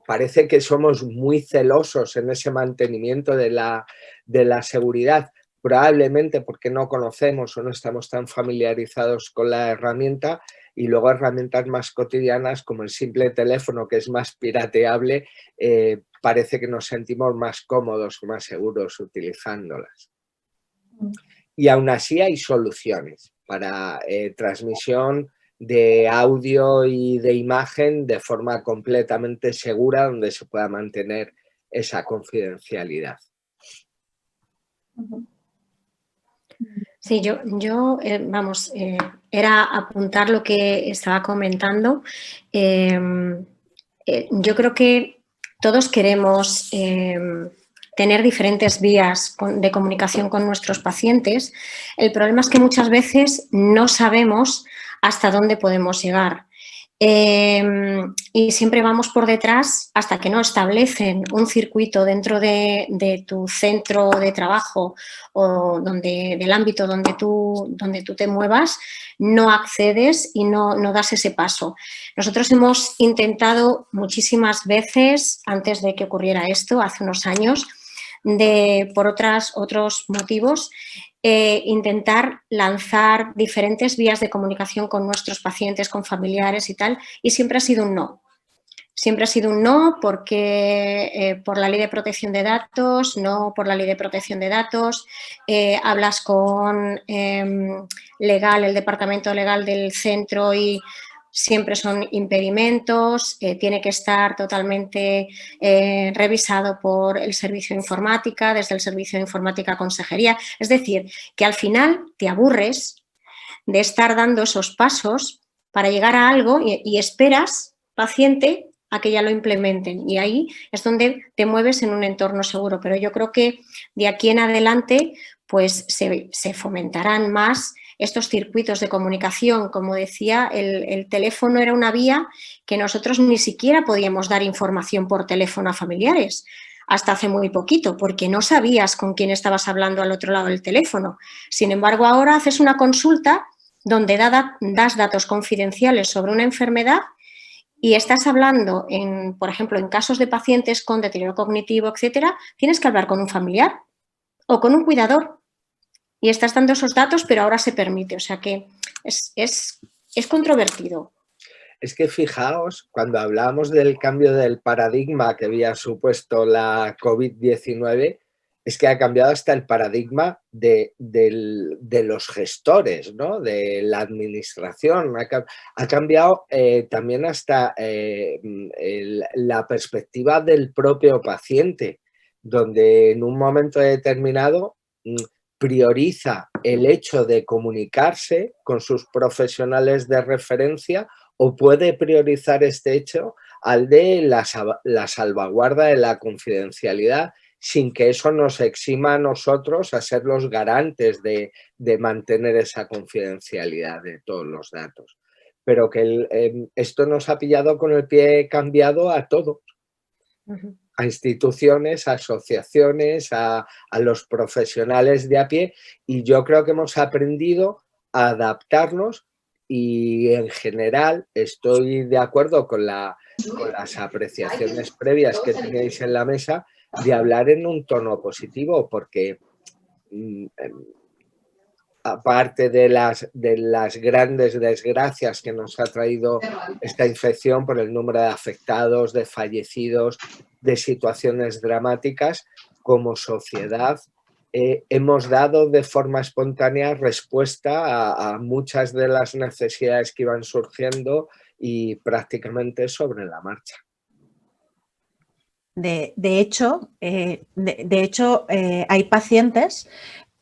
parece que somos muy celosos en ese mantenimiento de la seguridad, probablemente porque no conocemos o no estamos tan familiarizados con la herramienta, y luego herramientas más cotidianas como el simple teléfono, que es más pirateable, parece que nos sentimos más cómodos o más seguros utilizándolas. Y aún así hay soluciones para transmisión de audio y de imagen de forma completamente segura, donde se pueda mantener esa confidencialidad. Sí, era apuntar lo que estaba comentando. Yo creo que todos queremos tener diferentes vías de comunicación con nuestros pacientes. El problema es que muchas veces no sabemos hasta dónde podemos llegar. Y siempre vamos por detrás hasta que no establecen un circuito dentro de tu centro de trabajo o del ámbito donde tú te muevas, no accedes y no das ese paso. Nosotros hemos intentado muchísimas veces, antes de que ocurriera esto, hace unos años, por otros motivos, intentar lanzar diferentes vías de comunicación con nuestros pacientes, con familiares y tal, y siempre ha sido un no. Siempre ha sido un no porque por la ley de protección de datos, no por la ley de protección de datos, hablas con el departamento legal del centro y siempre son impedimentos, tiene que estar totalmente revisado por el servicio de informática, desde el servicio de informática a consejería. Es decir, que al final te aburres de estar dando esos pasos para llegar a algo y esperas, paciente, a que ya lo implementen. Y ahí es donde te mueves en un entorno seguro. Pero yo creo que de aquí en adelante pues se fomentarán más estos circuitos de comunicación. Como decía, el teléfono era una vía que nosotros ni siquiera podíamos dar información por teléfono a familiares hasta hace muy poquito, porque no sabías con quién estabas hablando al otro lado del teléfono. Sin embargo, ahora haces una consulta donde das datos confidenciales sobre una enfermedad y estás hablando, por ejemplo, en casos de pacientes con deterioro cognitivo, etcétera, tienes que hablar con un familiar o con un cuidador. Y estás dando esos datos, pero ahora se permite. O sea que es controvertido. Es que fijaos, cuando hablábamos del cambio del paradigma que había supuesto la COVID-19, es que ha cambiado hasta el paradigma de los gestores, ¿no? De la administración. Ha cambiado también hasta la perspectiva del propio paciente, donde en un momento determinado prioriza el hecho de comunicarse con sus profesionales de referencia o puede priorizar este hecho al de la salvaguarda de la confidencialidad, sin que eso nos exima a nosotros a ser los garantes de mantener esa confidencialidad de todos los datos. Pero que esto nos ha pillado con el pie cambiado a todos. A instituciones, a asociaciones, a los profesionales de a pie, y yo creo que hemos aprendido a adaptarnos y en general estoy de acuerdo con las apreciaciones previas que tenéis en la mesa de hablar en un tono positivo, porque aparte de las grandes desgracias que nos ha traído esta infección por el número de afectados, de fallecidos, de situaciones dramáticas, como sociedad hemos dado de forma espontánea respuesta a muchas de las necesidades que iban surgiendo y prácticamente sobre la marcha. De hecho, hay pacientes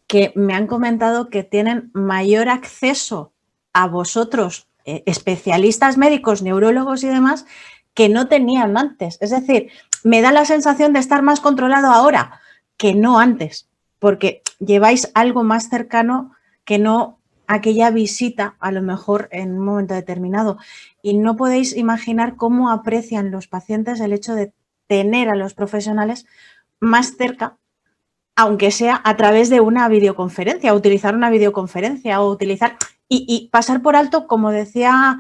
que me han comentado que tienen mayor acceso a vosotros, especialistas médicos, neurólogos y demás, que no tenían antes. Es decir, me da la sensación de estar más controlado ahora que no antes, porque lleváis algo más cercano que no aquella visita, a lo mejor en un momento determinado. Y no podéis imaginar cómo aprecian los pacientes el hecho de tener a los profesionales más cerca, aunque sea a través de una videoconferencia, utilizar una videoconferencia o utilizar y pasar por alto, como decía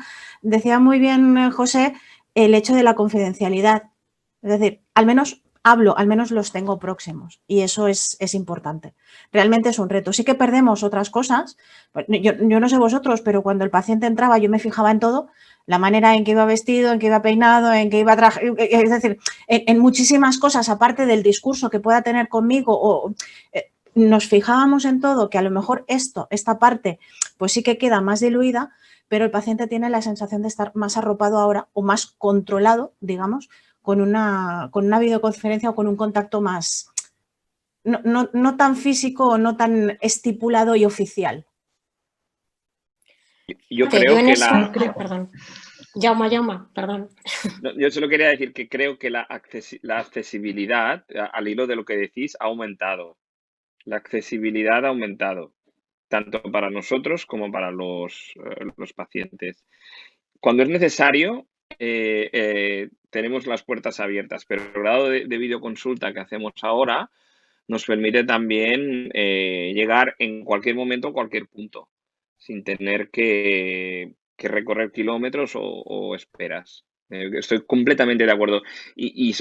muy bien José, el hecho de la confidencialidad. Es decir, al menos hablo, al menos los tengo próximos y eso es importante. Realmente es un reto. Sí que perdemos otras cosas. Yo no sé vosotros, pero cuando el paciente entraba yo me fijaba en todo, la manera en que iba vestido, en que iba peinado, en que iba traje, es decir, en muchísimas cosas, aparte del discurso que pueda tener conmigo, nos fijábamos en todo, que a lo mejor esta parte, pues sí que queda más diluida, pero el paciente tiene la sensación de estar más arropado ahora o más controlado, digamos, con una videoconferencia o con un contacto más, no tan físico o no tan estipulado y oficial. Yo creo que Perdón. Jaume, perdón. Yo solo quería decir que creo que la accesibilidad, al hilo de lo que decís, ha aumentado. La accesibilidad ha aumentado, tanto para nosotros como para los pacientes. Cuando es necesario, tenemos las puertas abiertas, pero el grado de videoconsulta que hacemos ahora nos permite también llegar en cualquier momento a cualquier punto, sin tener que recorrer kilómetros o esperas. Estoy completamente de acuerdo. Y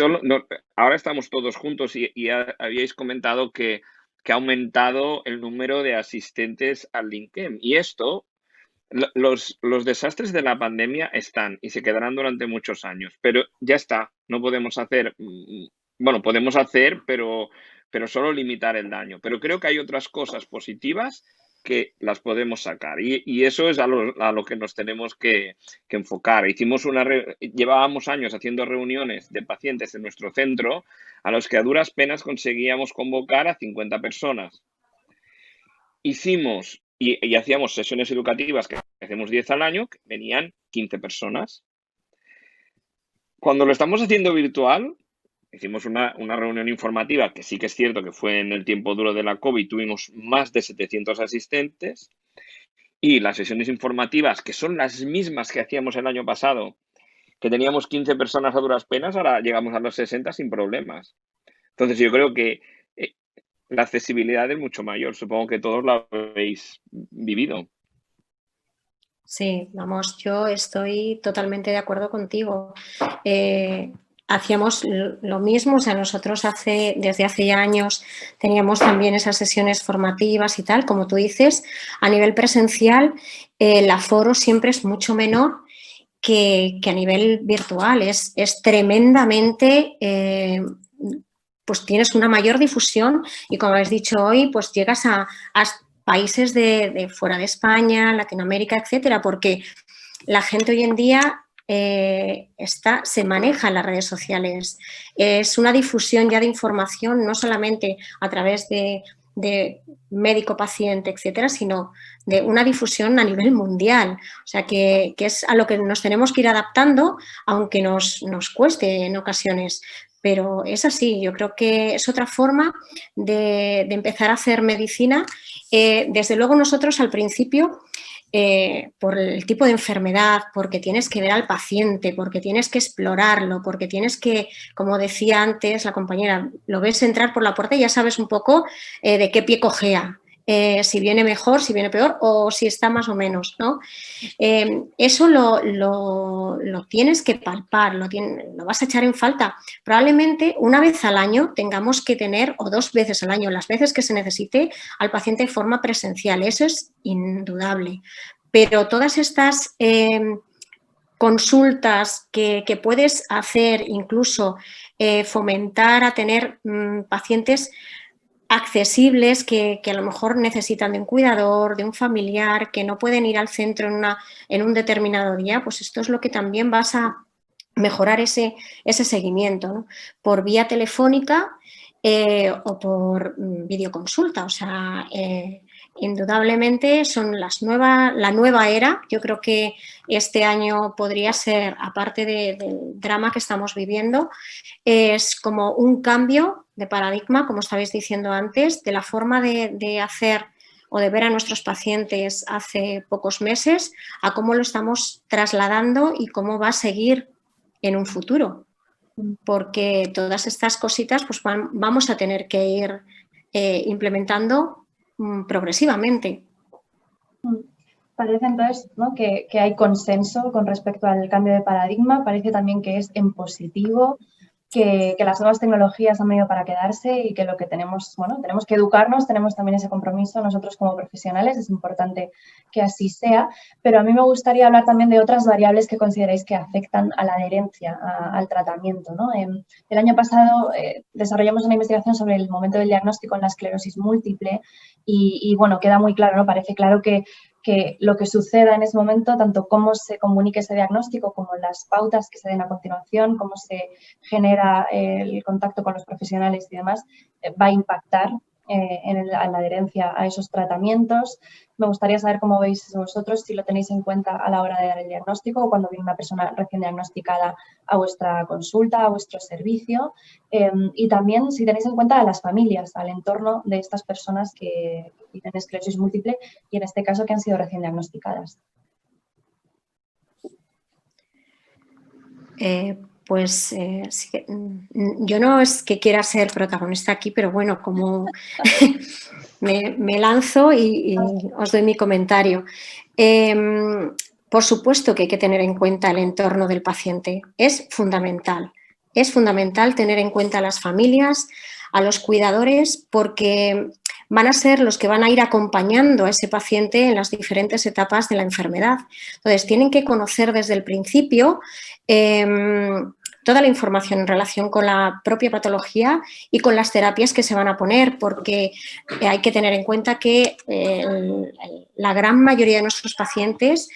ahora estamos todos juntos y habíais comentado que ha aumentado el número de asistentes al LINCEM. Y esto, los desastres de la pandemia están y se quedarán durante muchos años, pero ya está, no podemos hacer, bueno, podemos hacer, pero solo limitar el daño. Pero creo que hay otras cosas positivas que las podemos sacar y eso es a lo que nos tenemos que enfocar. Llevábamos años haciendo reuniones de pacientes en nuestro centro a los que a duras penas conseguíamos convocar a 50 personas. Hicimos y hacíamos sesiones educativas que hacemos 10 al año, que venían 15 personas. Cuando lo estamos haciendo virtual, hicimos una reunión informativa que sí que es cierto que fue en el tiempo duro de la COVID, tuvimos más de 700 asistentes y las sesiones informativas, que son las mismas que hacíamos el año pasado, que teníamos 15 personas a duras penas, ahora llegamos a los 60 sin problemas. Entonces yo creo que la accesibilidad es mucho mayor, supongo que todos la habéis vivido. Sí, vamos, yo estoy totalmente de acuerdo contigo. Hacíamos lo mismo, o sea, nosotros desde hace ya años teníamos también esas sesiones formativas y tal, como tú dices, a nivel presencial el aforo siempre es mucho menor que a nivel virtual, es tremendamente, pues tienes una mayor difusión y como habéis dicho hoy, pues llegas a países de fuera de España, Latinoamérica, etcétera, porque la gente hoy en día se maneja en las redes sociales. Es una difusión ya de información, no solamente a través de médico-paciente, etcétera, sino de una difusión a nivel mundial. O sea, que es a lo que nos tenemos que ir adaptando, aunque nos cueste en ocasiones. Pero es así, yo creo que es otra forma de empezar a hacer medicina. Desde luego nosotros al principio, por el tipo de enfermedad, porque tienes que ver al paciente, porque tienes que explorarlo, porque tienes que, como decía antes la compañera, lo ves entrar por la puerta y ya sabes un poco de qué pie cojea. Si viene mejor, si viene peor o si está más o menos, ¿no? Eso lo tienes que palpar, lo vas a echar en falta. Probablemente una vez al año tengamos que tener, o 2 veces al año, las veces que se necesite, al paciente de forma presencial. Eso es indudable. Pero todas estas consultas que puedes hacer, incluso fomentar a tener pacientes accesibles que a lo mejor necesitan de un cuidador, de un familiar, que no pueden ir al centro en un determinado día, pues esto es lo que también vas a mejorar ese seguimiento, ¿no? Por vía telefónica o por videoconsulta. O sea, indudablemente son la nueva era. Yo creo que este año podría ser, aparte del drama que estamos viviendo, es como un cambio de paradigma, como estabais diciendo antes, de la forma de hacer o de ver a nuestros pacientes hace pocos meses a cómo lo estamos trasladando y cómo va a seguir en un futuro. Porque todas estas cositas pues vamos a tener que ir implementando progresivamente. Parece entonces, ¿no?, que hay consenso con respecto al cambio de paradigma. Parece también que es en positivo, que las nuevas tecnologías han venido para quedarse y que lo que tenemos, bueno, tenemos que educarnos, tenemos también ese compromiso nosotros como profesionales, es importante que así sea, pero a mí me gustaría hablar también de otras variables que consideráis que afectan a la adherencia al tratamiento, ¿no? El año pasado desarrollamos una investigación sobre el momento del diagnóstico en la esclerosis múltiple y bueno, queda muy claro, ¿no? Parece claro que que lo que suceda en ese momento, tanto cómo se comunique ese diagnóstico como las pautas que se den a continuación, cómo se genera el contacto con los profesionales y demás, va a impactar en la adherencia a esos tratamientos. Me gustaría saber cómo veis vosotros, si lo tenéis en cuenta a la hora de dar el diagnóstico o cuando viene una persona recién diagnosticada a vuestra consulta, a vuestro servicio, y también si tenéis en cuenta a las familias, al entorno de estas personas que tienen esclerosis múltiple y en este caso que han sido recién diagnosticadas. Sí que, yo no es que quiera ser protagonista aquí, pero bueno, como me lanzo y os doy mi comentario. Por supuesto que hay que tener en cuenta el entorno del paciente, es fundamental. Es fundamental tener en cuenta a las familias, a los cuidadores, porque van a ser los que van a ir acompañando a ese paciente en las diferentes etapas de la enfermedad. Entonces, tienen que conocer desde el principio toda la información en relación con la propia patología y con las terapias que se van a poner, porque hay que tener en cuenta que la gran mayoría de nuestros pacientes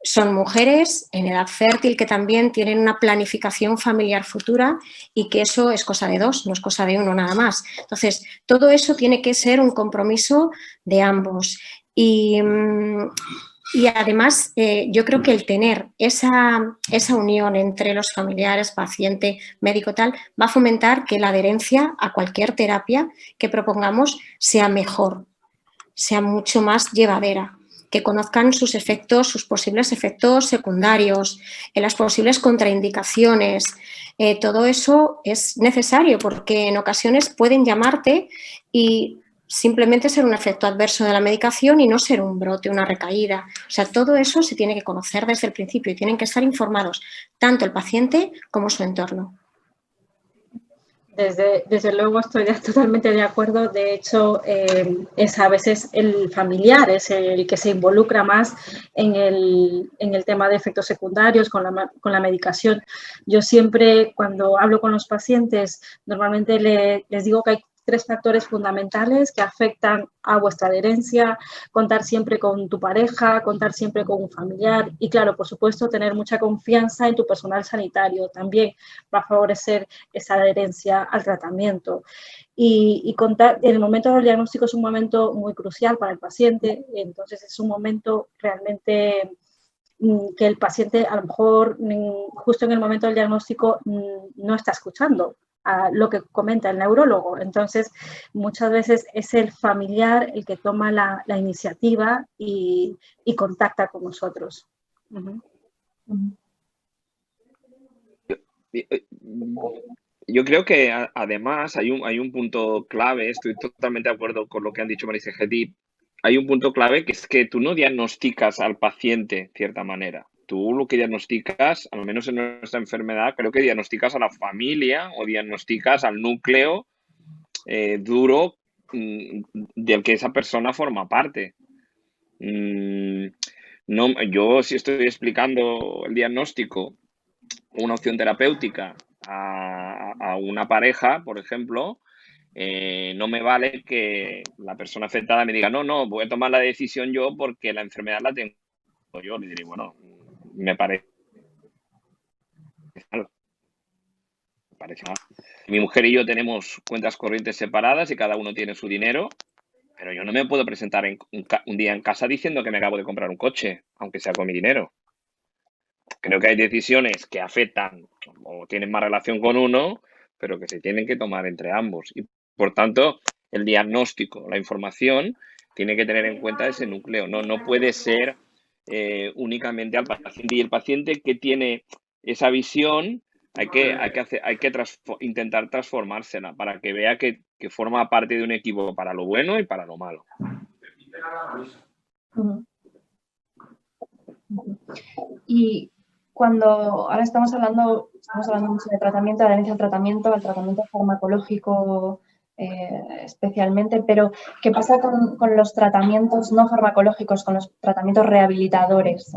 son mujeres en edad fértil que también tienen una planificación familiar futura y que eso es cosa de dos, no es cosa de uno nada más. Entonces, todo eso tiene que ser un compromiso de ambos. Y además, yo creo que el tener esa unión entre los familiares, paciente, médico, tal, va a fomentar que la adherencia a cualquier terapia que propongamos sea mejor, sea mucho más llevadera, que conozcan sus efectos, sus posibles efectos secundarios, las posibles contraindicaciones. Todo eso es necesario porque en ocasiones pueden llamarte y simplemente ser un efecto adverso de la medicación y no ser un brote, una recaída. O sea, todo eso se tiene que conocer desde el principio y tienen que estar informados tanto el paciente como su entorno. Desde luego estoy totalmente de acuerdo. De hecho, es a veces el familiar es el que se involucra más en el tema de efectos secundarios con la medicación. Yo siempre, cuando hablo con los pacientes, normalmente les digo que hay 3 factores fundamentales que afectan a vuestra adherencia: contar siempre con tu pareja, contar siempre con un familiar y, claro, por supuesto, tener mucha confianza en tu personal sanitario. También va a favorecer esa adherencia al tratamiento. Y contar, en el momento del diagnóstico es un momento muy crucial para el paciente, entonces es un momento realmente que el paciente a lo mejor justo en el momento del diagnóstico no está escuchando a lo que comenta el neurólogo. Entonces, muchas veces es el familiar el que toma la iniciativa y contacta con nosotros. Yo creo que además hay un punto clave, estoy totalmente de acuerdo con lo que han dicho Marisa y Gedi. Hay un punto clave que es que tú no diagnosticas al paciente de cierta manera. Tú lo que diagnosticas, al menos en nuestra enfermedad, creo que diagnosticas a la familia o diagnosticas al núcleo duro del que esa persona forma parte. No, yo si estoy explicando el diagnóstico, una opción terapéutica a una pareja, por ejemplo, no me vale que la persona afectada me diga, no, voy a tomar la decisión yo porque la enfermedad la tengo yo. Le diré, bueno, me parece mal. Mi mujer y yo tenemos cuentas corrientes separadas y cada uno tiene su dinero, pero yo no me puedo presentar un día en casa diciendo que me acabo de comprar un coche, aunque sea con mi dinero. Creo que hay decisiones que afectan o tienen más relación con uno, pero que se tienen que tomar entre ambos. Y, por tanto, el diagnóstico, la información, tiene que tener en cuenta ese núcleo. No puede ser únicamente al paciente. Y el paciente que tiene esa visión, hay que intentar transformársela para que vea que forma parte de un equipo para lo bueno y para lo malo. Y cuando ahora estamos hablando mucho de tratamiento, de adherencia al tratamiento farmacológico especialmente, pero ¿qué pasa con los tratamientos no farmacológicos, con los tratamientos rehabilitadores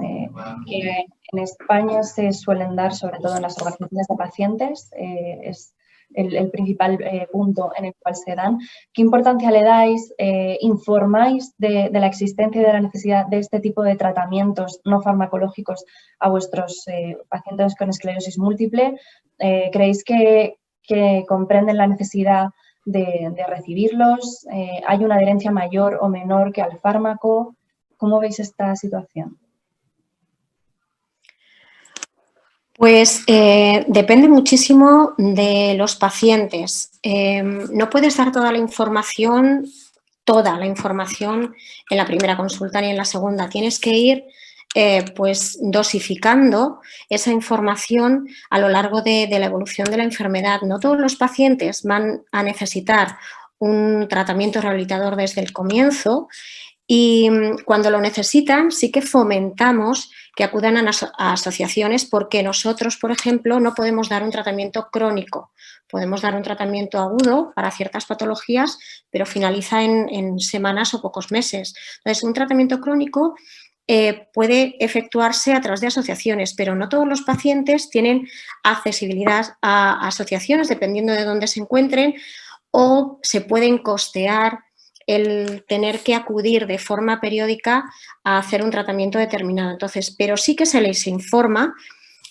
que en España se suelen dar, sobre todo en las organizaciones de pacientes? Es el principal punto en el cual se dan. ¿Qué importancia le dais? ¿Informáis de la existencia y de la necesidad de este tipo de tratamientos no farmacológicos a vuestros pacientes con esclerosis múltiple? ¿Creéis que comprenden la necesidad de recibirlos? ¿Hay una adherencia mayor o menor que al fármaco? ¿Cómo veis esta situación? Pues depende muchísimo de los pacientes. No puedes dar toda la información en la primera consulta ni en la segunda. Tienes que ir pues dosificando esa información a lo largo de la evolución de la enfermedad. No todos los pacientes van a necesitar un tratamiento rehabilitador desde el comienzo, y cuando lo necesitan sí que fomentamos que acudan a asociaciones, porque nosotros, por ejemplo, no podemos dar un tratamiento crónico. Podemos dar un tratamiento agudo para ciertas patologías, pero finaliza en semanas o pocos meses. Entonces, un tratamiento crónico puede efectuarse a través de asociaciones, pero no todos los pacientes tienen accesibilidad a asociaciones, dependiendo de dónde se encuentren, o se pueden costear el tener que acudir de forma periódica a hacer un tratamiento determinado. Entonces, pero sí que se les informa.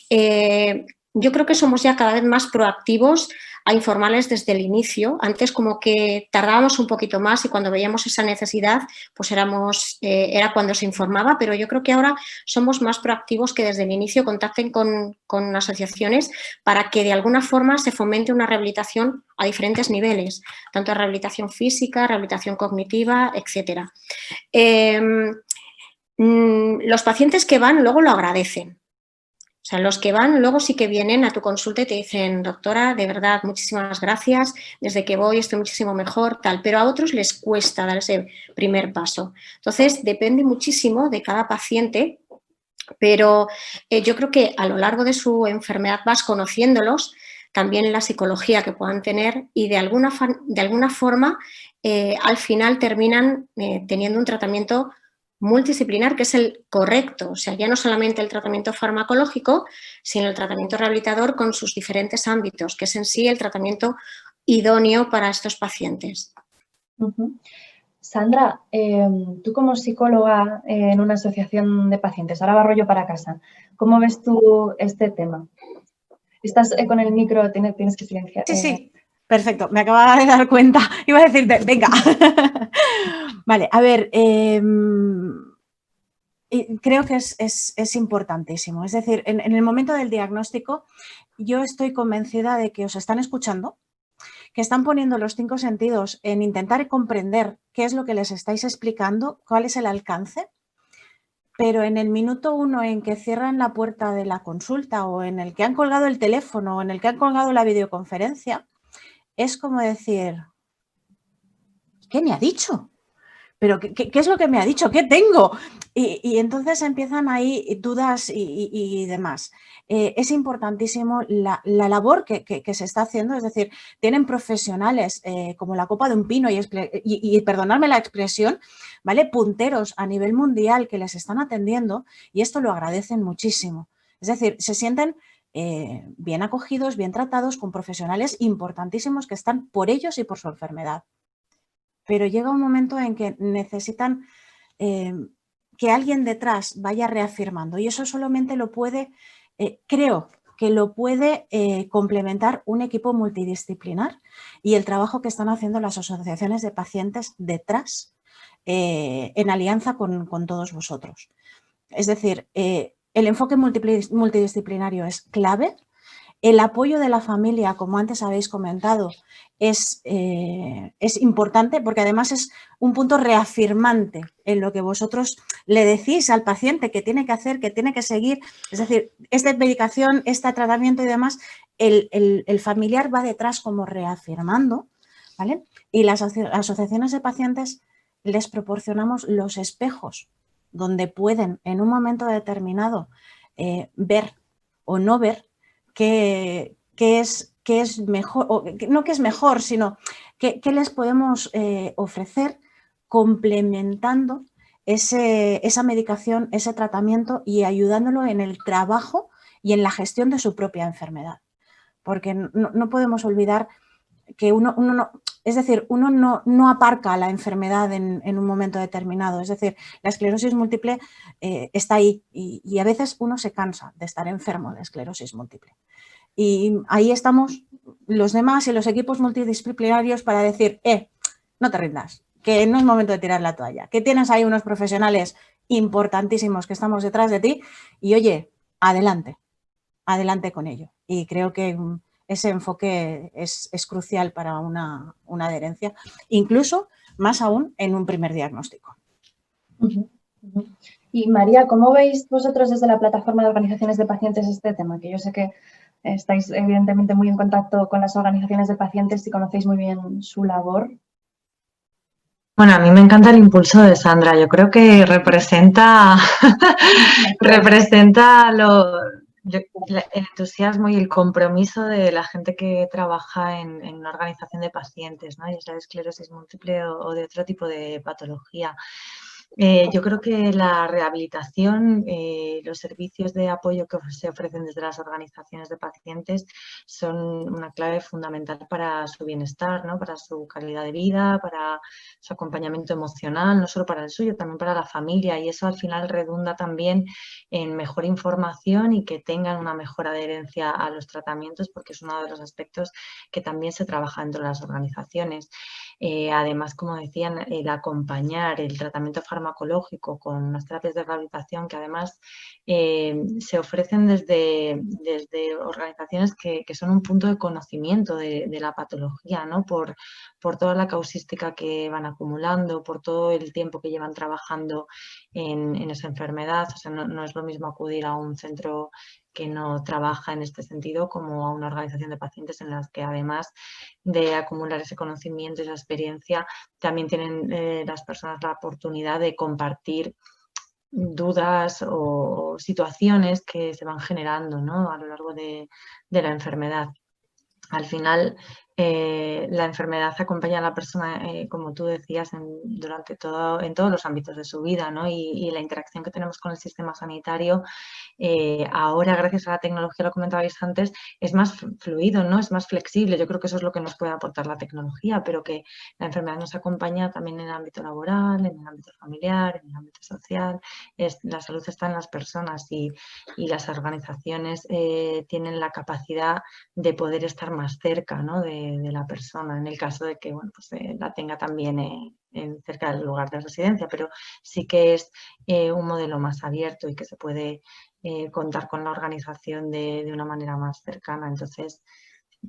Yo creo que somos ya cada vez más proactivos a informarles desde el inicio. Antes como que tardábamos un poquito más, y cuando veíamos esa necesidad, pues era cuando se informaba, pero yo creo que ahora somos más proactivos, que desde el inicio contacten con asociaciones para que de alguna forma se fomente una rehabilitación a diferentes niveles, tanto rehabilitación física, rehabilitación cognitiva, etcétera. Los pacientes que van luego lo agradecen. O sea, los que van luego sí que vienen a tu consulta y te dicen: doctora, de verdad, muchísimas gracias, desde que voy estoy muchísimo mejor, tal, pero a otros les cuesta dar ese primer paso. Entonces, depende muchísimo de cada paciente, pero yo creo que a lo largo de su enfermedad vas conociéndolos, también la psicología que puedan tener, y de alguna forma al final terminan teniendo un tratamiento multidisciplinar, que es el correcto. O sea, ya no solamente el tratamiento farmacológico, sino el tratamiento rehabilitador con sus diferentes ámbitos, que es en sí el tratamiento idóneo para estos pacientes. Sandra, tú como psicóloga en una asociación de pacientes, ahora va rollo para casa, ¿cómo ves tú este tema? Estás con el micro, tienes que silenciar. Sí. Perfecto, me acababa de dar cuenta. Iba a decirte, venga. Vale, a ver, creo que es importantísimo. Es decir, en el momento del diagnóstico, yo estoy convencida de que os están escuchando, que están poniendo los 5 sentidos en intentar comprender qué es lo que les estáis explicando, cuál es el alcance, pero en el minuto 1 en que cierran la puerta de la consulta, o en el que han colgado el teléfono, o en el que han colgado la videoconferencia, es como decir: ¿qué me ha dicho? ¿Pero qué es lo que me ha dicho? ¿Qué tengo? Y entonces empiezan ahí dudas y demás. Es importantísimo la labor que se está haciendo, es decir, tienen profesionales como la copa de un pino y perdonadme la expresión, ¿vale?, punteros a nivel mundial que les están atendiendo, y esto lo agradecen muchísimo. Es decir, se sienten bien acogidos, bien tratados, con profesionales importantísimos que están por ellos y por su enfermedad. Pero llega un momento en que necesitan que alguien detrás vaya reafirmando, y eso solamente lo puede, creo que lo puede complementar un equipo multidisciplinar, y el trabajo que están haciendo las asociaciones de pacientes detrás en alianza con todos vosotros. Es decir, el enfoque multidisciplinario es clave. El apoyo de la familia, como antes habéis comentado, es importante, porque además es un punto reafirmante en lo que vosotros le decís al paciente que tiene que hacer, que tiene que seguir. Es decir, esta medicación, este tratamiento y demás, el familiar va detrás como reafirmando, ¿vale? Y las asociaciones de pacientes les proporcionamos los espejos donde pueden en un momento determinado ver o no ver qué es mejor, o no qué es mejor, sino qué les podemos ofrecer complementando esa medicación, ese tratamiento, y ayudándolo en el trabajo y en la gestión de su propia enfermedad. porque no podemos olvidar que uno no aparca la enfermedad en un momento determinado. Es decir, la esclerosis múltiple está ahí y a veces uno se cansa de estar enfermo de esclerosis múltiple. Y ahí estamos los demás y los equipos multidisciplinarios para decir, no te rindas, que no es momento de tirar la toalla, que tienes ahí unos profesionales importantísimos que estamos detrás de ti y, oye, adelante con ello. Y creo que ese enfoque es crucial para una adherencia, incluso más aún en un primer diagnóstico. Y María, ¿cómo veis vosotros desde la plataforma de organizaciones de pacientes este tema? Que yo sé que estáis evidentemente muy en contacto con las organizaciones de pacientes y conocéis muy bien su labor. Bueno, a mí me encanta el impulso de Sandra. Yo creo que representa el entusiasmo y el compromiso de la gente que trabaja en una organización de pacientes, ¿no? Ya sea de esclerosis múltiple o de otro tipo de patología. Yo creo que la rehabilitación, los servicios de apoyo que se ofrecen desde las organizaciones de pacientes son una clave fundamental para su bienestar, ¿no? Para su calidad de vida, para su acompañamiento emocional, no solo para el suyo, también para la familia, y eso al final redunda también en mejor información y que tengan una mejor adherencia a los tratamientos, porque es uno de los aspectos que también se trabaja dentro de las organizaciones. Además, como decían, el acompañar el tratamiento farmacológico con unas terapias de rehabilitación que además se ofrecen desde organizaciones que son un punto de conocimiento de la patología, ¿no? Por toda la causística que van acumulando, por todo el tiempo que llevan trabajando en esa enfermedad. O sea, no es lo mismo acudir a un centro que no trabaja en este sentido como a una organización de pacientes en las que además de acumular ese conocimiento y esa experiencia, también tienen las personas la oportunidad de compartir dudas o situaciones que se van generando, ¿no? A lo largo de la enfermedad. Al final, la enfermedad acompaña a la persona, como tú decías, en todos los ámbitos de su vida, ¿no? Y la interacción que tenemos con el sistema sanitario, ahora, gracias a la tecnología, lo comentabais antes, es más fluido, ¿no? Es más flexible. Yo creo que eso es lo que nos puede aportar la tecnología, pero que la enfermedad nos acompaña también en el ámbito laboral, en el ámbito familiar, en el ámbito social. La salud está en las personas y las organizaciones tienen la capacidad de poder estar más cerca, ¿no? de la persona, en el caso de que bueno, pues, la tenga también cerca del lugar de residencia, pero sí que es un modelo más abierto y que se puede contar con la organización de una manera más cercana. Entonces,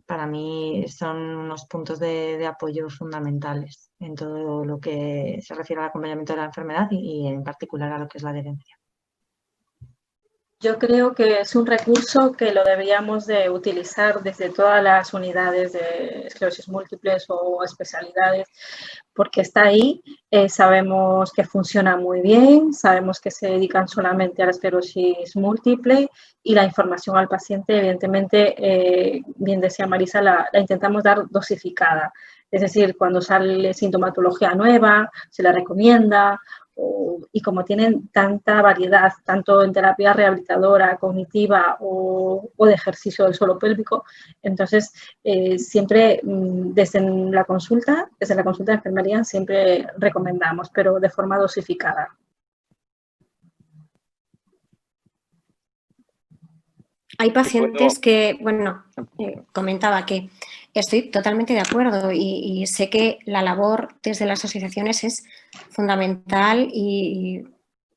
para mí son unos puntos de apoyo fundamentales en todo lo que se refiere al acompañamiento de la enfermedad y en particular a lo que es la adherencia. Yo creo que es un recurso que lo deberíamos de utilizar desde todas las unidades de esclerosis múltiples o especialidades, porque está ahí, sabemos que funciona muy bien, sabemos que se dedican solamente a la esclerosis múltiple y la información al paciente, evidentemente, bien decía Marisa, la intentamos dar dosificada. Es decir, cuando sale sintomatología nueva, se la recomienda. Y como tienen tanta variedad, tanto en terapia rehabilitadora, cognitiva o de ejercicio del suelo pélvico, entonces siempre desde la consulta de enfermería siempre recomendamos, pero de forma dosificada. Hay pacientes que, bueno, comentaba que estoy totalmente de acuerdo y sé que la labor desde las asociaciones es fundamental y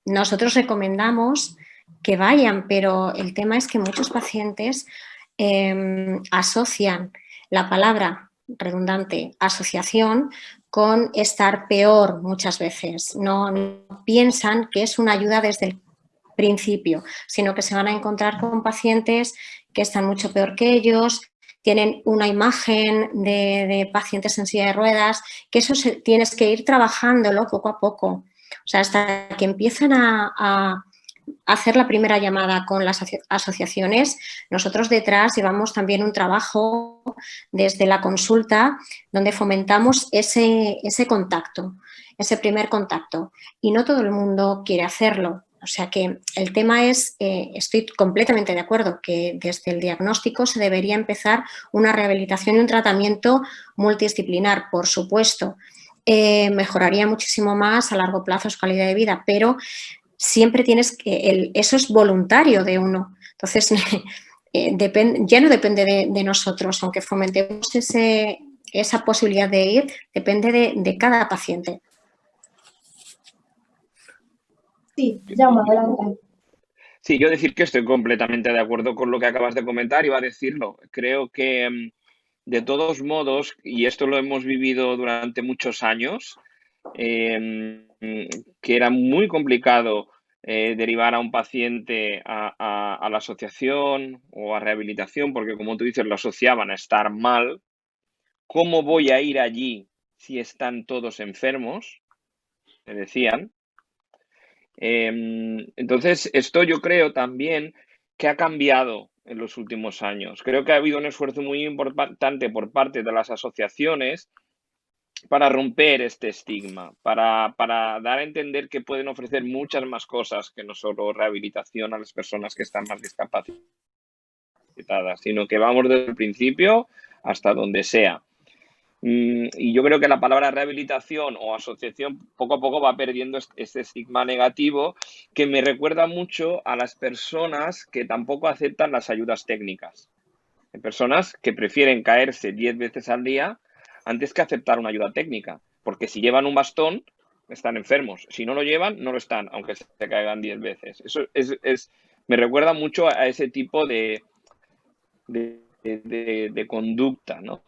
nosotros recomendamos que vayan, pero el tema es que muchos pacientes asocian la palabra redundante asociación con estar peor muchas veces. No piensan que es una ayuda desde el principio, sino que se van a encontrar con pacientes que están mucho peor que ellos, tienen una imagen de pacientes en silla de ruedas, que eso tienes que ir trabajándolo poco a poco. O sea, hasta que empiezan a hacer la primera llamada con las asociaciones, nosotros detrás llevamos también un trabajo desde la consulta donde fomentamos ese contacto, ese primer contacto. Y no todo el mundo quiere hacerlo. O sea que el tema es, estoy completamente de acuerdo, que desde el diagnóstico se debería empezar una rehabilitación y un tratamiento multidisciplinar, por supuesto. Mejoraría muchísimo más a largo plazo su calidad de vida, pero siempre tienes que, eso es voluntario de uno. Entonces, ya no depende de nosotros, aunque fomentemos esa posibilidad de ir, depende de cada paciente. Sí, Jaume, adelante. Sí, yo decir que estoy completamente de acuerdo con lo que acabas de comentar, iba a decirlo. Creo que, de todos modos, y esto lo hemos vivido durante muchos años, que era muy complicado derivar a un paciente a la asociación o a rehabilitación, porque como tú dices, lo asociaban a estar mal. ¿Cómo voy a ir allí si están todos enfermos? Me decían. Entonces, esto yo creo también que ha cambiado en los últimos años. Creo que ha habido un esfuerzo muy importante por parte de las asociaciones para romper este estigma, para dar a entender que pueden ofrecer muchas más cosas que no solo rehabilitación a las personas que están más discapacitadas, sino que vamos desde el principio hasta donde sea. Y yo creo que la palabra rehabilitación o asociación poco a poco va perdiendo este estigma negativo, que me recuerda mucho a las personas que tampoco aceptan las ayudas técnicas. Hay personas que prefieren caerse 10 veces al día antes que aceptar una ayuda técnica, porque si llevan un bastón están enfermos, si no lo llevan no lo están, aunque se caigan 10 veces. Eso me recuerda mucho a ese tipo de conducta, ¿no?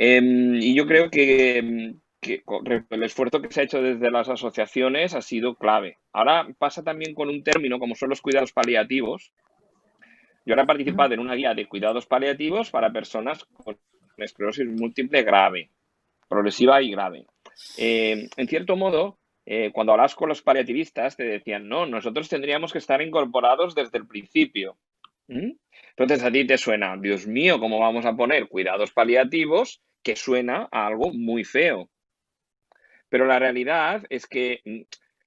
Y yo creo que el esfuerzo que se ha hecho desde las asociaciones ha sido clave. Ahora pasa también con un término como son los cuidados paliativos. Yo ahora he participado en una guía de cuidados paliativos para personas con esclerosis múltiple grave, progresiva y grave. En cierto modo, cuando hablas con los paliativistas te decían, no, nosotros tendríamos que estar incorporados desde el principio. Entonces a ti te suena, Dios mío, ¿cómo vamos a poner cuidados paliativos? Que suena a algo muy feo. Pero la realidad es que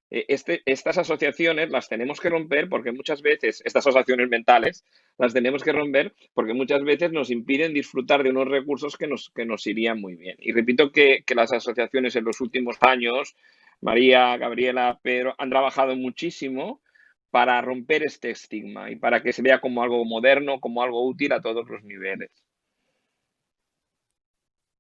estas asociaciones las tenemos que romper porque muchas veces, estas asociaciones mentales, las tenemos que romper porque muchas veces nos impiden disfrutar de unos recursos que nos irían muy bien. Y repito que las asociaciones en los últimos años, María, Gabriela, Pedro, han trabajado muchísimo para romper este estigma y para que se vea como algo moderno, como algo útil a todos los niveles.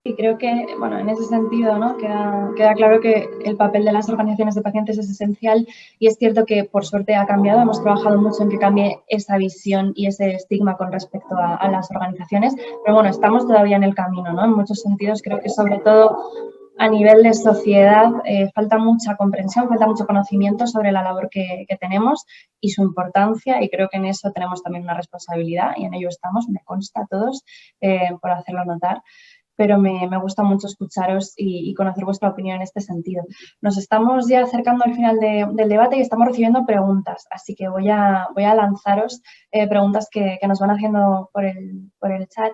Y creo que, bueno, en ese sentido, ¿no? Queda claro que el papel de las organizaciones de pacientes es esencial y es cierto que, por suerte, ha cambiado. Hemos trabajado mucho en que cambie esa visión y ese estigma con respecto a las organizaciones, pero bueno, estamos todavía en el camino, ¿no? En muchos sentidos creo que, sobre todo, a nivel de sociedad, falta mucha comprensión, falta mucho conocimiento sobre la labor que tenemos y su importancia, y creo que en eso tenemos también una responsabilidad y en ello estamos, me consta a todos, por hacerlo notar. Pero me gusta mucho escucharos y conocer vuestra opinión en este sentido. Nos estamos ya acercando al final del debate y estamos recibiendo preguntas, así que voy a lanzaros preguntas que nos van haciendo por el chat.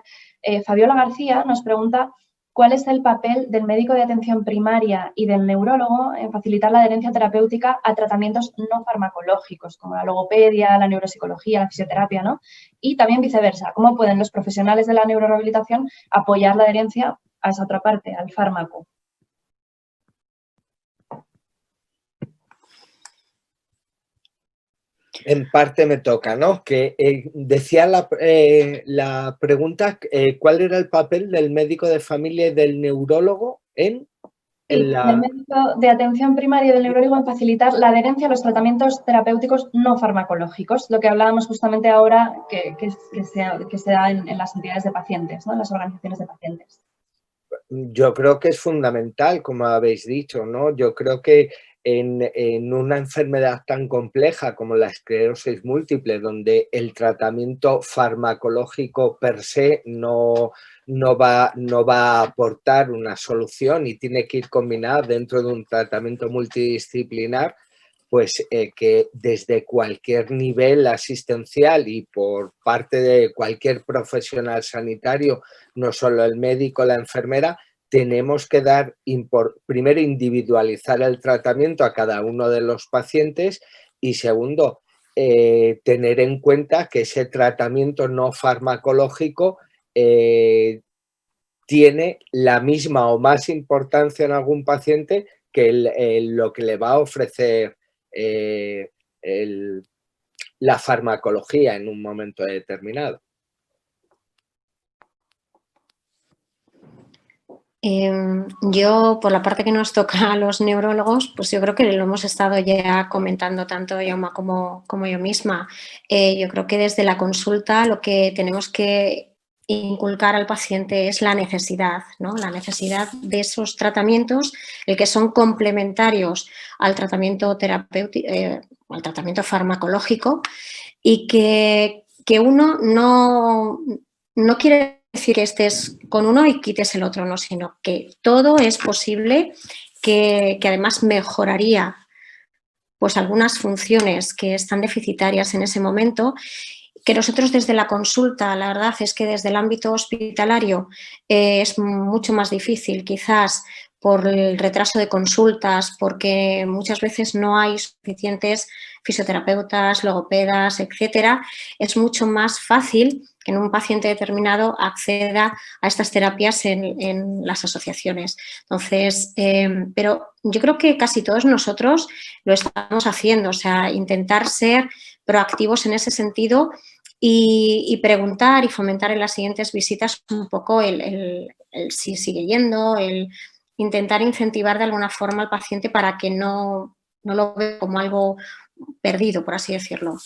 Fabiola García nos pregunta: ¿cuál es el papel del médico de atención primaria y del neurólogo en facilitar la adherencia terapéutica a tratamientos no farmacológicos, como la logopedia, la neuropsicología, la fisioterapia, ¿no? Y también viceversa, ¿cómo pueden los profesionales de la neurorehabilitación apoyar la adherencia a esa otra parte, al fármaco? En parte me toca, ¿no? Que decía la pregunta, ¿cuál era el papel del médico de familia y del neurólogo en el médico de atención primaria y del neurólogo en facilitar la adherencia a los tratamientos terapéuticos no farmacológicos, lo que hablábamos justamente ahora que se da en las entidades de pacientes, ¿no? En las organizaciones de pacientes? Yo creo que es fundamental, como habéis dicho, ¿no? Yo creo que en una enfermedad tan compleja como la esclerosis múltiple, donde el tratamiento farmacológico per se no va a aportar una solución y tiene que ir combinado dentro de un tratamiento multidisciplinar, pues que desde cualquier nivel asistencial y por parte de cualquier profesional sanitario, no solo el médico, la enfermera, tenemos que primero individualizar el tratamiento a cada uno de los pacientes y segundo, tener en cuenta que ese tratamiento no farmacológico tiene la misma o más importancia en algún paciente que lo que le va a ofrecer la farmacología en un momento determinado. Yo, por la parte que nos toca a los neurólogos, pues yo creo que lo hemos estado ya comentando tanto Jaume como yo misma. Yo creo que desde la consulta lo que tenemos que inculcar al paciente es la necesidad, ¿no? La necesidad de esos tratamientos, el que son complementarios al tratamiento terapéutico, al tratamiento farmacológico, y que uno no quiere decir que estés con uno y quites el otro, no, sino que todo es posible, que además mejoraría pues algunas funciones que están deficitarias en ese momento, que nosotros desde la consulta, la verdad es que desde el ámbito hospitalario es mucho más difícil, quizás por el retraso de consultas, porque muchas veces no hay suficientes fisioterapeutas, logopedas, etcétera. Es mucho más fácil que en un paciente determinado acceda a estas terapias en las asociaciones. Entonces, pero yo creo que casi todos nosotros lo estamos haciendo, o sea, intentar ser proactivos en ese sentido y preguntar y fomentar en las siguientes visitas un poco el si sigue yendo, el intentar incentivar de alguna forma al paciente para que no lo vea como algo perdido, por así decirlo.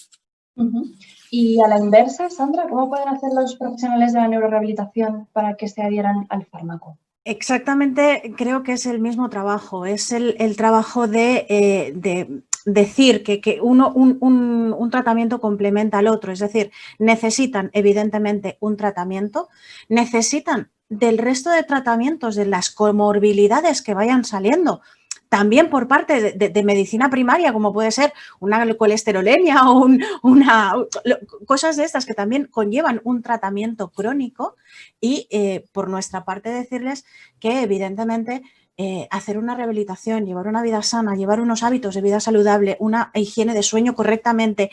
Y a la inversa, Sandra, ¿cómo pueden hacer los profesionales de la neurorehabilitación para que se adhieran al fármaco? Exactamente, creo que es el mismo trabajo, es el trabajo de decir que un tratamiento complementa al otro, es decir, necesitan evidentemente un tratamiento, necesitan del resto de tratamientos, de las comorbilidades que vayan saliendo, también por parte de medicina primaria, como puede ser una colesterolemia o cosas de estas que también conllevan un tratamiento crónico y por nuestra parte decirles que evidentemente hacer una rehabilitación, llevar una vida sana, llevar unos hábitos de vida saludable, una higiene de sueño correctamente,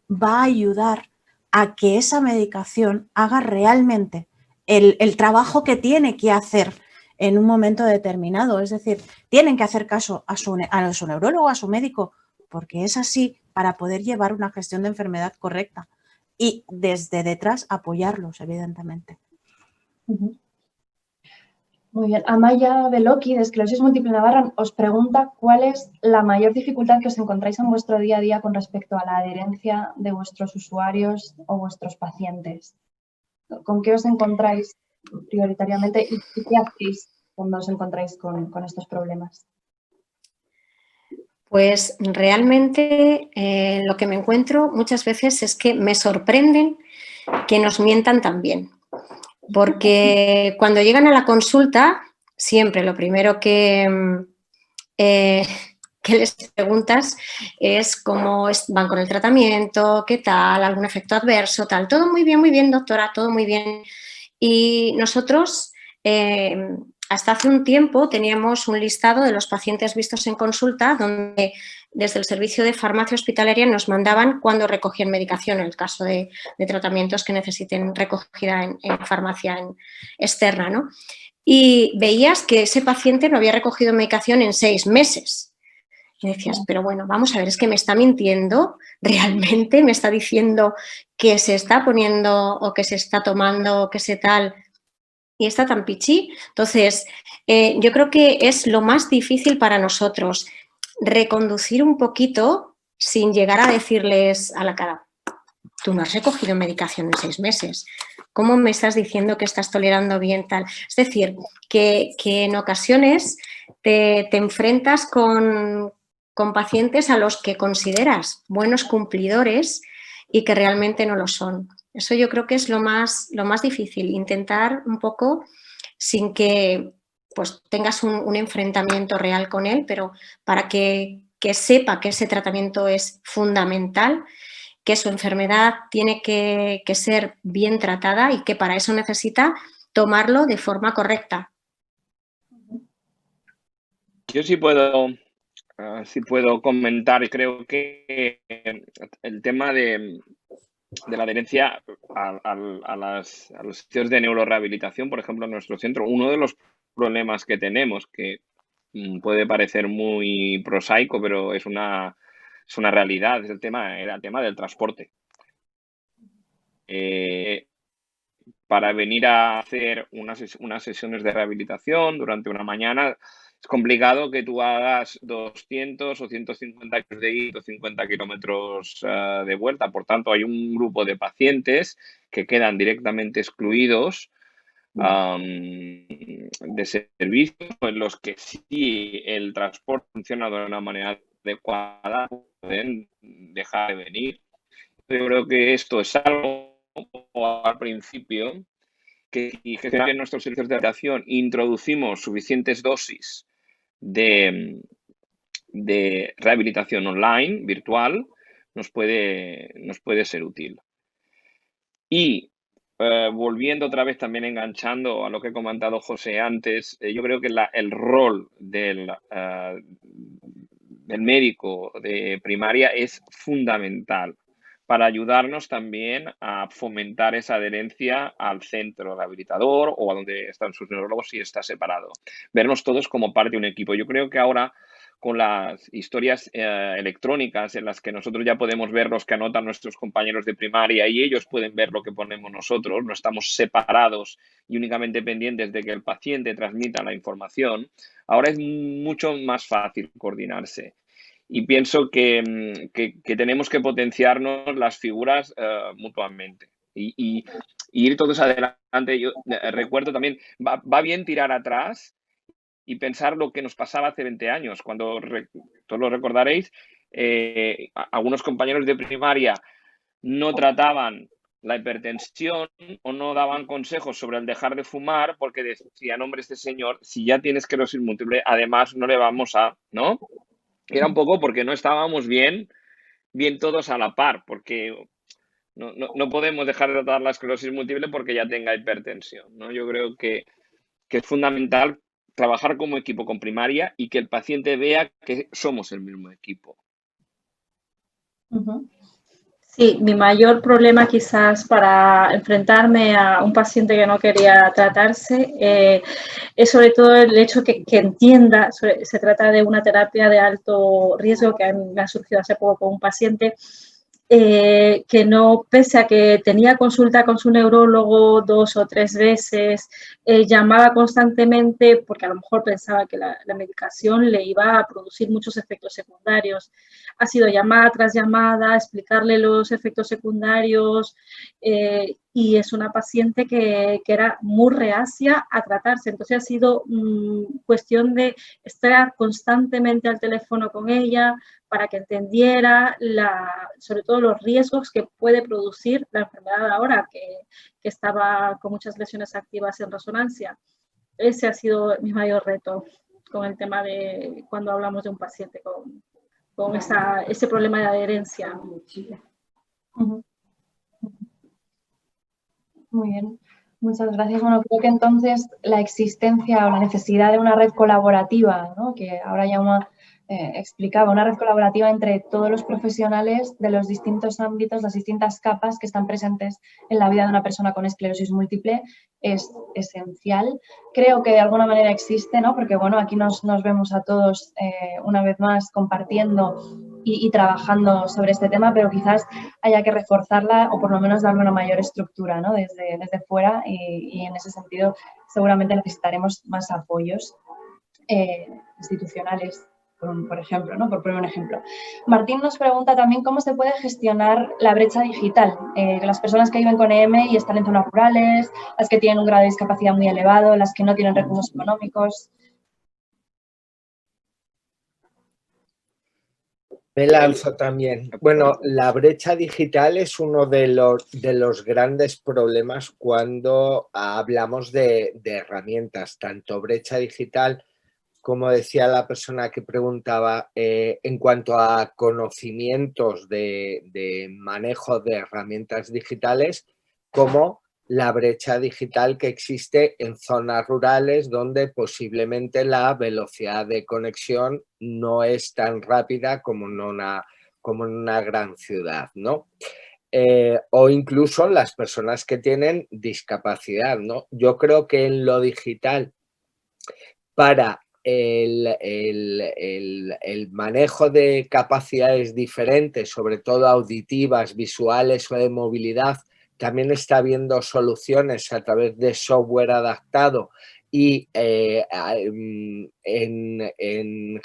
va a ayudar a que esa medicación haga realmente el trabajo que tiene que hacer en un momento determinado. Es decir, tienen que hacer caso a su neurólogo, a su médico, porque es así para poder llevar una gestión de enfermedad correcta y desde detrás apoyarlos, evidentemente. Muy bien. Amaya Beloki, de Esclerosis Múltiple Navarra, os pregunta cuál es la mayor dificultad que os encontráis en vuestro día a día con respecto a la adherencia de vuestros usuarios o vuestros pacientes. ¿Con qué os encontráis prioritariamente y qué hacéis cuando os encontráis con estos problemas? Pues realmente lo que me encuentro muchas veces es que me sorprenden que nos mientan tan bien. Porque cuando llegan a la consulta, siempre lo primero que les preguntas es cómo van con el tratamiento, qué tal, algún efecto adverso, tal. Todo muy bien, doctora, todo muy bien. Y nosotros, hasta hace un tiempo, teníamos un listado de los pacientes vistos en consulta donde desde el servicio de farmacia hospitalaria nos mandaban cuando recogían medicación en el caso de tratamientos que necesiten recogida en farmacia externa, ¿no? Y veías que ese paciente no había recogido medicación en 6 meses. Y decías, pero bueno, vamos a ver, es que me está mintiendo, realmente me está diciendo que se está poniendo o que se está tomando o que se tal y está tan pichi. Entonces, yo creo que es lo más difícil para nosotros, reconducir un poquito sin llegar a decirles a la cara, tú no has recogido medicación en 6 meses, ¿cómo me estás diciendo que estás tolerando bien tal? Es decir, que en ocasiones te enfrentas con pacientes a los que consideras buenos cumplidores y que realmente no lo son. Eso yo creo que es lo más difícil, intentar un poco sin que pues, tengas un enfrentamiento real con él, pero para que sepa que ese tratamiento es fundamental, que su enfermedad tiene que ser bien tratada y que para eso necesita tomarlo de forma correcta. Yo sí puedo si puedo comentar, creo que el tema de la adherencia a los sitios de neurorehabilitación, por ejemplo, en nuestro centro, uno de los problemas que tenemos, que puede parecer muy prosaico, pero es una realidad, era el tema del transporte. Para venir a hacer unas sesiones de rehabilitación durante una mañana, es complicado que tú hagas 200 o 150 kilómetros de ida, 150 kilómetros de vuelta. Por tanto, hay un grupo de pacientes que quedan directamente excluidos de servicios en los que si el transporte funciona de una manera adecuada, pueden dejar de venir. Yo creo que esto es algo al principio que en nuestros servicios de rehabilitación introducimos suficientes dosis de rehabilitación online, virtual, nos puede ser útil. Y volviendo otra vez, también enganchando a lo que ha comentado José antes, yo creo que el rol del médico de primaria es fundamental para ayudarnos también a fomentar esa adherencia al centro rehabilitador o a donde están sus neurólogos si está separado. Vernos todos como parte de un equipo. Yo creo que ahora, con las historias electrónicas en las que nosotros ya podemos ver los que anotan nuestros compañeros de primaria y ellos pueden ver lo que ponemos nosotros, no estamos separados y únicamente pendientes de que el paciente transmita la información, ahora es mucho más fácil coordinarse. Y pienso que tenemos que potenciarnos las figuras mutuamente y ir todos adelante. Yo recuerdo también, va bien tirar atrás y pensar lo que nos pasaba hace 20 años, cuando todos lo recordaréis, algunos compañeros de primaria no trataban la hipertensión o no daban consejos sobre el dejar de fumar porque decían, hombre, este señor, si ya tiene esclerosis múltiple, además no le vamos a, ¿no? Era un poco porque no estábamos bien todos a la par, porque no podemos dejar de tratar la esclerosis múltiple porque ya tenga hipertensión, ¿no? Yo creo que es fundamental trabajar como equipo con primaria y que el paciente vea que somos el mismo equipo. Sí, mi mayor problema quizás para enfrentarme a un paciente que no quería tratarse es sobre todo el hecho que entienda, se trata de una terapia de alto riesgo que me ha surgido hace poco con un paciente que no, pese a que tenía consulta con su neurólogo 2 o 3 veces, llamaba constantemente porque a lo mejor pensaba que la medicación le iba a producir muchos efectos secundarios. Ha sido llamada tras llamada, explicarle los efectos secundarios y es una paciente que era muy reacia a tratarse. Entonces ha sido cuestión de estar constantemente al teléfono con ella para que entendiera sobre todo los riesgos que puede producir la enfermedad ahora, que estaba con muchas lesiones activas en resonancia. Ese ha sido mi mayor reto con el tema de cuando hablamos de un paciente con ese problema de adherencia. Muy bien, muchas gracias. Bueno, creo que entonces la existencia o la necesidad de una red colaborativa, ¿no?, que ahora llama explicaba, una red colaborativa entre todos los profesionales de los distintos ámbitos, las distintas capas que están presentes en la vida de una persona con esclerosis múltiple es esencial. Creo que de alguna manera existe, ¿no?, porque bueno, aquí nos vemos a todos una vez más compartiendo y trabajando sobre este tema, pero quizás haya que reforzarla o por lo menos darle una mayor estructura, ¿no?, desde fuera y en ese sentido seguramente necesitaremos más apoyos institucionales, por ejemplo, ¿no?, por poner un ejemplo. Martín nos pregunta también cómo se puede gestionar la brecha digital, las personas que viven con EM y están en zonas rurales, las que tienen un grado de discapacidad muy elevado, las que no tienen recursos económicos. Me lanzo también. Bueno, la brecha digital es uno de los grandes problemas cuando hablamos de herramientas, tanto brecha digital, como decía la persona que preguntaba, en cuanto a conocimientos de manejo de herramientas digitales, como la brecha digital que existe en zonas rurales donde posiblemente la velocidad de conexión no es tan rápida como en una gran ciudad, ¿no? O incluso las personas que tienen discapacidad, ¿no? Yo creo que en lo digital, para el manejo de capacidades diferentes, sobre todo auditivas, visuales o de movilidad, también está habiendo soluciones a través de software adaptado y en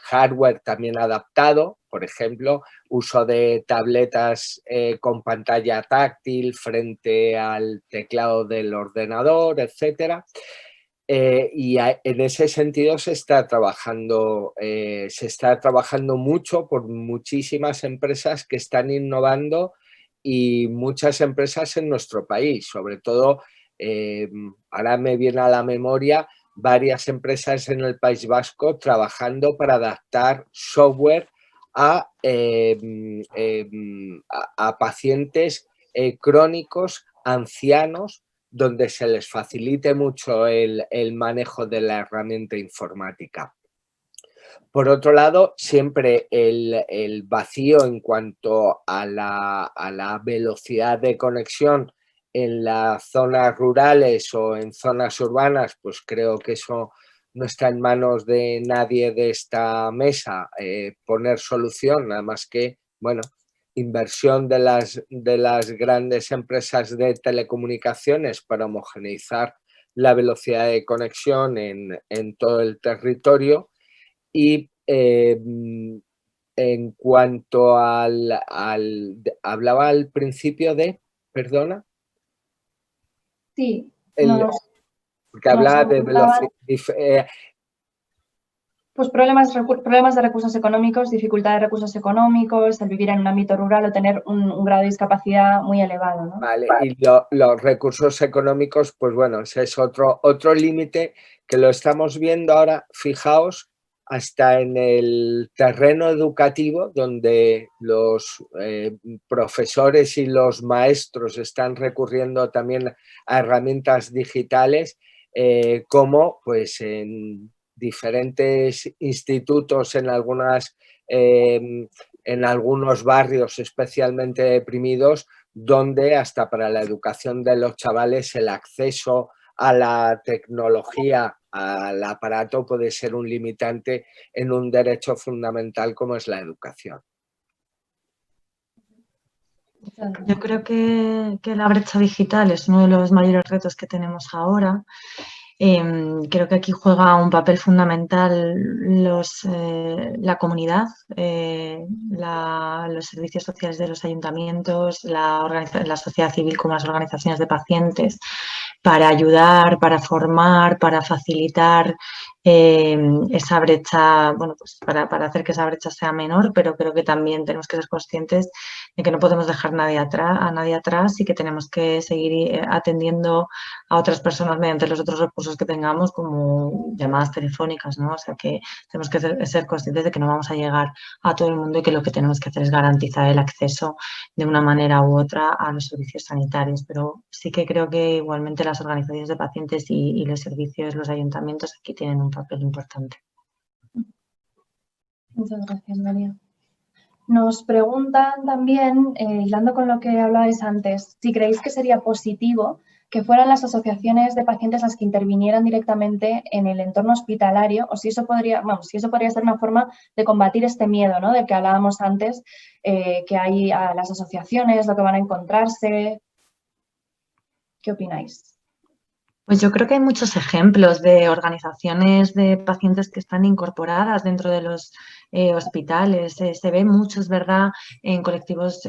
hardware también adaptado, por ejemplo, uso de tabletas con pantalla táctil frente al teclado del ordenador, etcétera. Y en ese sentido se está trabajando mucho por muchísimas empresas que están innovando y muchas empresas en nuestro país, sobre todo, ahora me viene a la memoria varias empresas en el País Vasco trabajando para adaptar software a pacientes crónicos, ancianos, donde se les facilite mucho el manejo de la herramienta informática. Por otro lado, siempre el vacío en cuanto a la velocidad de conexión en las zonas rurales o en zonas urbanas, pues creo que eso no está en manos de nadie de esta mesa poner solución, nada más que, bueno, inversión de las grandes empresas de telecomunicaciones para homogeneizar la velocidad de conexión en todo el territorio. Y en cuanto hablaba al principio de, perdona. Sí, porque hablaba de velocidad. Pues problemas de recursos económicos, dificultad de recursos económicos, el vivir en un ámbito rural o tener un grado de discapacidad muy elevado, ¿no? Vale, y los recursos económicos, pues bueno, ese es otro límite que lo estamos viendo ahora, fijaos, hasta en el terreno educativo, donde los profesores y los maestros están recurriendo también a herramientas digitales, como pues en diferentes institutos, en algunos barrios especialmente deprimidos, donde hasta para la educación de los chavales el acceso a la tecnología, al aparato, puede ser un limitante en un derecho fundamental como es la educación. Yo creo que la brecha digital es uno de los mayores retos que tenemos ahora. Creo que aquí juega un papel fundamental la comunidad, los servicios sociales de los ayuntamientos, la sociedad civil como las organizaciones de pacientes, para ayudar, para formar, para facilitar esa brecha, bueno, pues para hacer que esa brecha sea menor, pero creo que también tenemos que ser conscientes de que no podemos dejar a nadie atrás y que tenemos que seguir atendiendo a otras personas mediante los otros recursos que tengamos, como llamadas telefónicas, ¿no? O sea que tenemos que ser conscientes de que no vamos a llegar a todo el mundo y que lo que tenemos que hacer es garantizar el acceso de una manera u otra a los servicios sanitarios. Pero sí que creo que igualmente las organizaciones de pacientes y los servicios, los ayuntamientos aquí tienen un papel importante. Muchas gracias, María. Nos preguntan también, hilando con lo que hablabais antes, si creéis que sería positivo que fueran las asociaciones de pacientes las que intervinieran directamente en el entorno hospitalario, o si eso podría ser una forma de combatir este miedo, ¿no?, del que hablábamos antes, que hay a las asociaciones, lo que van a encontrarse. ¿Qué opináis? Pues yo creo que hay muchos ejemplos de organizaciones de pacientes que están incorporadas dentro de los hospitales. Se ve mucho, es verdad, en colectivos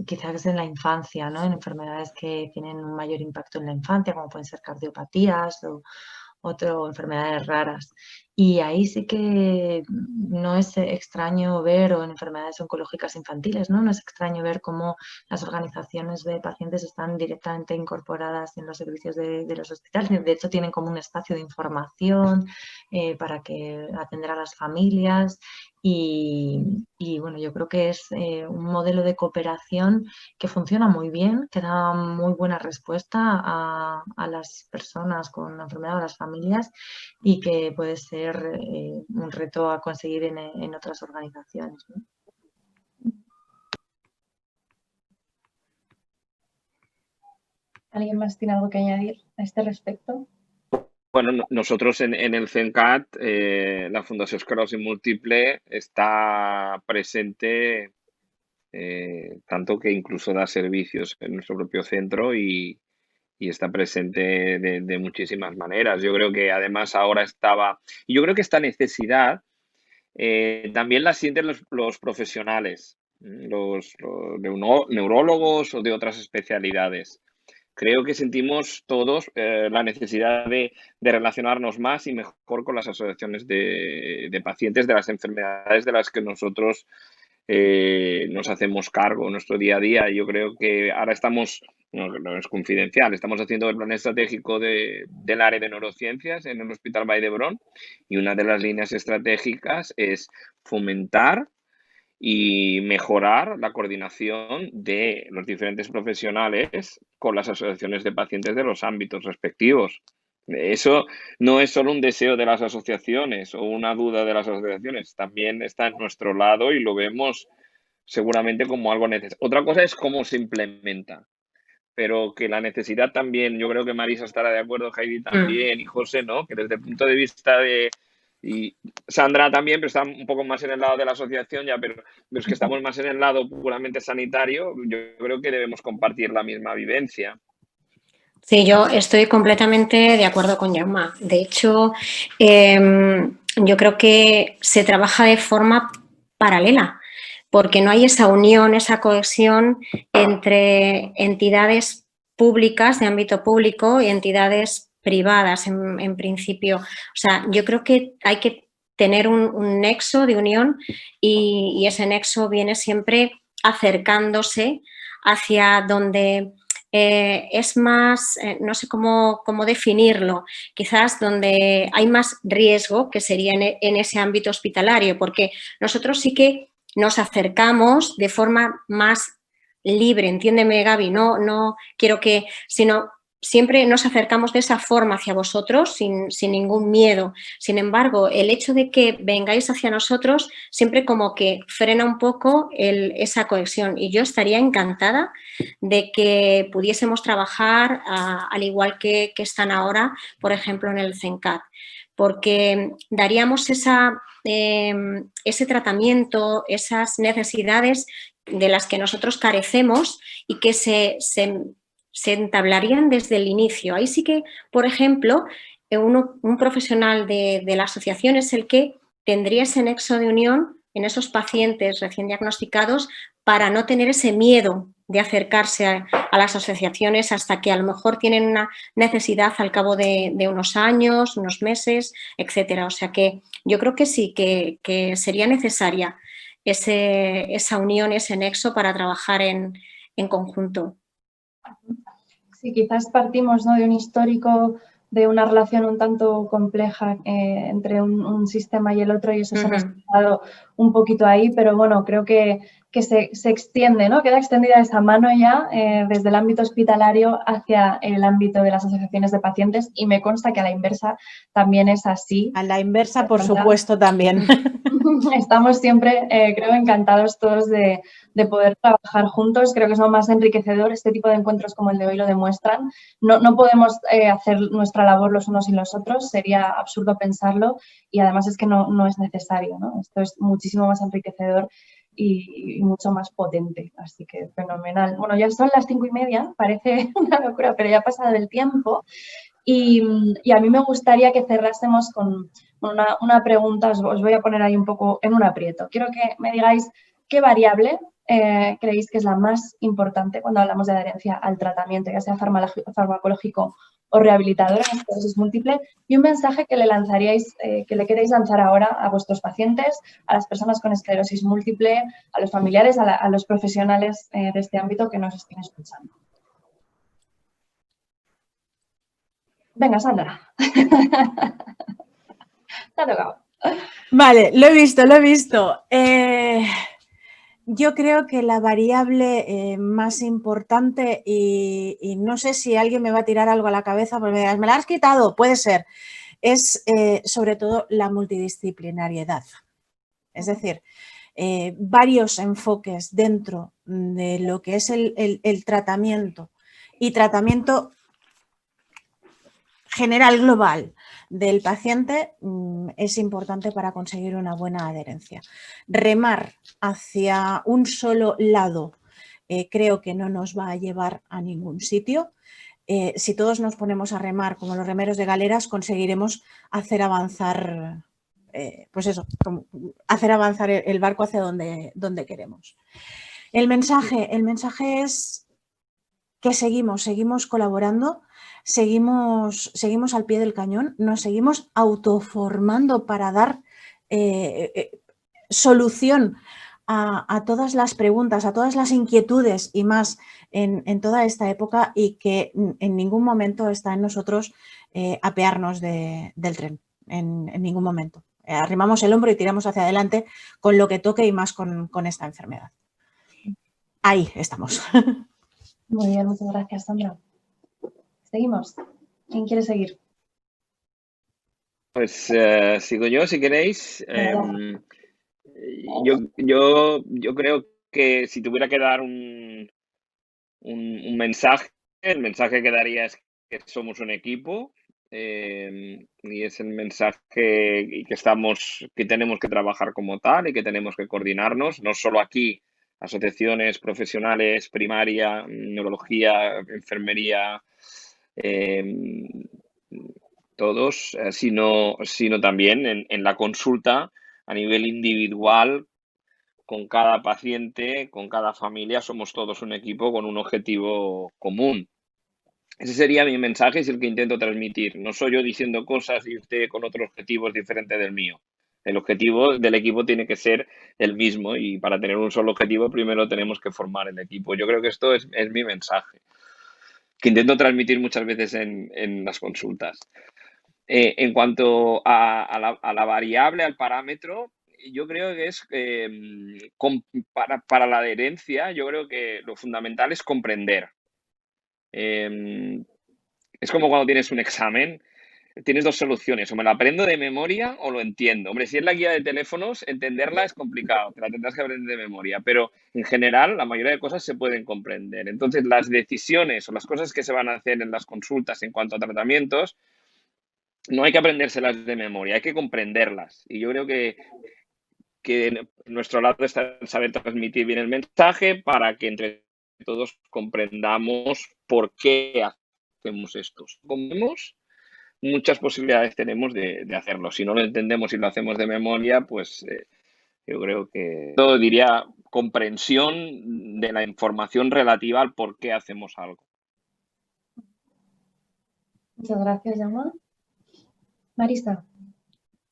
quizás en la infancia, ¿no?, en enfermedades que tienen un mayor impacto en la infancia, como pueden ser cardiopatías o enfermedades raras. Y ahí sí que no es extraño ver, o en enfermedades oncológicas infantiles, ¿no? No es extraño ver cómo las organizaciones de pacientes están directamente incorporadas en los servicios de los hospitales. De hecho, tienen como un espacio de información para atender a las familias. Y bueno, yo creo que es un modelo de cooperación que funciona muy bien, que da muy buena respuesta a las personas con enfermedad, a las familias, y que puede ser un reto a conseguir en otras organizaciones, ¿no? ¿Alguien más tiene algo que añadir a este respecto? Bueno, nosotros en el CENCAT, la Fundación Esclerosis Múltiple está presente, tanto que incluso da servicios en nuestro propio centro y está presente de muchísimas maneras. Yo creo que además ahora y yo creo que esta necesidad también la sienten los profesionales, los neurólogos o de otras especialidades. Creo que sentimos todos la necesidad de relacionarnos más y mejor con las asociaciones de pacientes de las enfermedades de las que nosotros nos hacemos cargo en nuestro día a día. Yo creo que ahora no es confidencial, estamos haciendo el plan estratégico del área de neurociencias en el Hospital Vall d'Hebron, y una de las líneas estratégicas es fomentar y mejorar la coordinación de los diferentes profesionales con las asociaciones de pacientes de los ámbitos respectivos. Eso no es solo un deseo de las asociaciones o una duda de las asociaciones, también está en nuestro lado y lo vemos seguramente como algo necesario. Otra cosa es cómo se implementa, pero que la necesidad también, yo creo que Marisa estará de acuerdo, Heidi también y José, ¿no? Que desde el punto de vista y Sandra también, pero está un poco más en el lado de la asociación ya, pero los que estamos más en el lado puramente sanitario, yo creo que debemos compartir la misma vivencia. Sí, yo estoy completamente de acuerdo con Jaume. De hecho, yo creo que se trabaja de forma paralela, porque no hay esa unión, esa cohesión entre entidades públicas de ámbito público y entidades privadas en principio. O sea, yo creo que hay que tener un nexo de unión y ese nexo viene siempre acercándose hacia donde es más, no sé cómo definirlo, quizás donde hay más riesgo, que sería en ese ámbito hospitalario, porque nosotros sí que nos acercamos de forma más libre, entiéndeme, Gaby, no quiero que, sino siempre nos acercamos de esa forma hacia vosotros sin ningún miedo. Sin embargo, el hecho de que vengáis hacia nosotros siempre como que frena un poco esa cohesión, y yo estaría encantada de que pudiésemos trabajar al igual que están ahora, por ejemplo, en el CENCAT, porque daríamos ese tratamiento, esas necesidades de las que nosotros carecemos y que se entablarían desde el inicio. Ahí sí que, por ejemplo, un profesional de la asociación es el que tendría ese nexo de unión en esos pacientes recién diagnosticados para no tener ese miedo de acercarse a las asociaciones hasta que a lo mejor tienen una necesidad al cabo de unos años, unos meses, etcétera. O sea que yo creo que sí, que sería necesaria esa unión, ese nexo para trabajar en conjunto. Sí, quizás partimos, ¿no?, de un histórico de una relación un tanto compleja entre un sistema y el otro, y eso se nos ha quedado un poquito ahí, pero bueno, creo que se extiende, ¿no? Queda extendida esa mano ya desde el ámbito hospitalario hacia el ámbito de las asociaciones de pacientes, y me consta que a la inversa también es así. A la inversa, por supuesto, también. Estamos siempre, creo, encantados todos de poder trabajar juntos. Creo que es lo más enriquecedor. Este tipo de encuentros como el de hoy lo demuestran. No podemos hacer nuestra labor los unos sin los otros. Sería absurdo pensarlo, y además es que no es necesario, ¿no? Esto es muchísimo más enriquecedor y mucho más potente. Así que fenomenal. Bueno, ya son las 5:30. Parece una locura, pero ya ha pasado el tiempo. Y a mí me gustaría que cerrásemos con una pregunta. Os voy a poner ahí un poco en un aprieto. Quiero que me digáis qué variable creéis que es la más importante cuando hablamos de adherencia al tratamiento, ya sea farmacológico o rehabilitador en esclerosis múltiple, y un mensaje que le lanzaríais, que le queréis lanzar ahora a vuestros pacientes, a las personas con esclerosis múltiple, a los familiares, a los profesionales de este ámbito que nos estén escuchando. Venga, Sandra. Te ha tocado. Vale, lo he visto, lo he visto. Yo creo que la variable más importante, y no sé si alguien me va a tirar algo a la cabeza, porque me la has quitado, puede ser, es sobre todo la multidisciplinariedad. Es decir, varios enfoques dentro de lo que es el tratamiento y tratamiento general global del paciente es importante para conseguir una buena adherencia. Remar hacia un solo lado creo que no nos va a llevar a ningún sitio. Si todos nos ponemos a remar como los remeros de galeras, conseguiremos hacer avanzar, pues eso, hacer avanzar el barco hacia donde queremos. El mensaje es que seguimos colaborando, seguimos al pie del cañón, nos seguimos autoformando para dar solución a todas las preguntas, a todas las inquietudes y más en toda esta época, y que en ningún momento está en nosotros apearnos del tren, en ningún momento. Arrimamos el hombro y tiramos hacia adelante con lo que toque y más con esta enfermedad. Ahí estamos. Muy bien, muchas gracias, Sandra. Seguimos. ¿Quién quiere seguir? Pues sigo yo, si queréis. Yo creo que si tuviera que dar un mensaje, el mensaje que daría es que somos un equipo, y es el mensaje y que tenemos que trabajar como tal y que tenemos que coordinarnos, no solo aquí, asociaciones profesionales, primaria, neurología, enfermería, todos, sino también en la consulta a nivel individual, con cada paciente, con cada familia. Somos todos un equipo con un objetivo común. Ese sería mi mensaje, es el que intento transmitir. No soy yo diciendo cosas y usted con otro objetivo diferente del mío. El objetivo del equipo tiene que ser el mismo, y para tener un solo objetivo primero tenemos que formar el equipo. Yo creo que esto es mi mensaje, que intento transmitir muchas veces en las consultas. En cuanto a la variable, al parámetro, yo creo que es para la adherencia, yo creo que lo fundamental es comprender. Es como cuando tienes un examen, tienes dos soluciones: o me lo aprendo de memoria o lo entiendo. Hombre, si es la guía de teléfonos, entenderla es complicado, te la tendrás que aprender de memoria, pero en general la mayoría de cosas se pueden comprender. Entonces, las decisiones o las cosas que se van a hacer en las consultas en cuanto a tratamientos, no hay que aprendérselas de memoria, hay que comprenderlas. Y yo creo que en nuestro lado está saber transmitir bien el mensaje para que entre todos comprendamos por qué hacemos esto. Comemos, muchas posibilidades tenemos de hacerlo. Si no lo entendemos y lo hacemos de memoria, pues yo creo que todo diría comprensión de la información relativa al por qué hacemos algo. Muchas gracias, Yama. Marisa.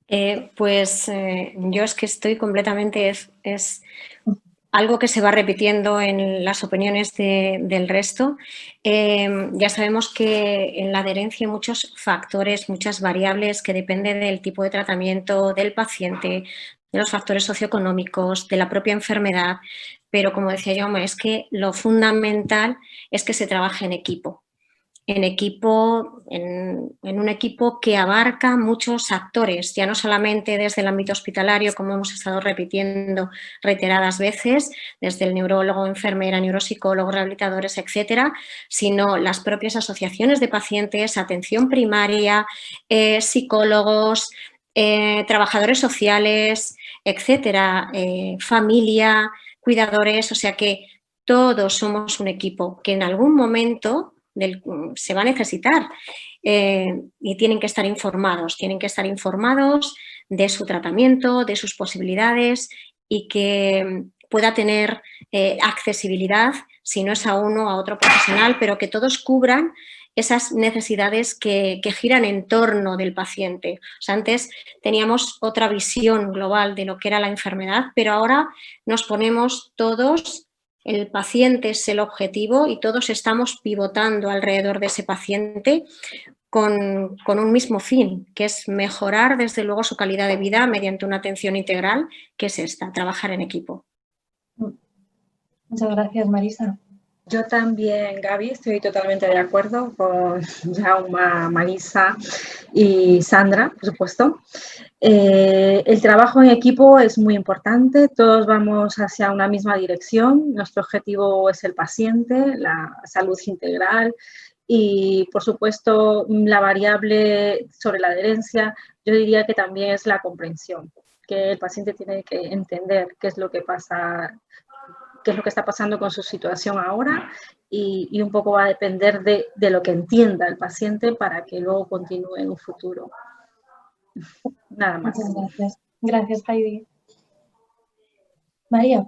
Yo es que estoy completamente, es algo que se va repitiendo en las opiniones del resto. Ya sabemos que en la adherencia hay muchos factores, muchas variables que dependen del tipo de tratamiento, del paciente, de los factores socioeconómicos, de la propia enfermedad, pero como decía yo, es que lo fundamental es que se trabaje en equipo. En un equipo que abarca muchos actores, ya no solamente desde el ámbito hospitalario, como hemos estado repitiendo reiteradas veces, desde el neurólogo, enfermera, neuropsicólogo, rehabilitadores, etcétera, sino las propias asociaciones de pacientes, atención primaria, psicólogos, trabajadores sociales, etcétera, familia, cuidadores, o sea que todos somos un equipo que en algún momento se va a necesitar y tienen que estar informados de su tratamiento, de sus posibilidades, y que pueda tener accesibilidad, si no es a uno, a otro profesional, pero que todos cubran esas necesidades que giran en torno del paciente. O sea, antes teníamos otra visión global de lo que era la enfermedad, pero ahora nos ponemos todos, el paciente es el objetivo y todos estamos pivotando alrededor de ese paciente con un mismo fin, que es mejorar desde luego su calidad de vida mediante una atención integral, que es esta, trabajar en equipo. Muchas gracias, Marisa. Yo también, Gaby, estoy totalmente de acuerdo con Jaume, Marisa y Sandra, por supuesto. El trabajo en equipo es muy importante, todos vamos hacia una misma dirección, nuestro objetivo es el paciente, la salud integral y, por supuesto, la variable sobre la adherencia, yo diría que también es la comprensión, que el paciente tiene que entender qué es lo que pasa, qué es lo que está pasando con su situación ahora y un poco va a depender de lo que entienda el paciente para que luego continúe en un futuro. Nada más. Muchas gracias. Gracias, Heidi. María.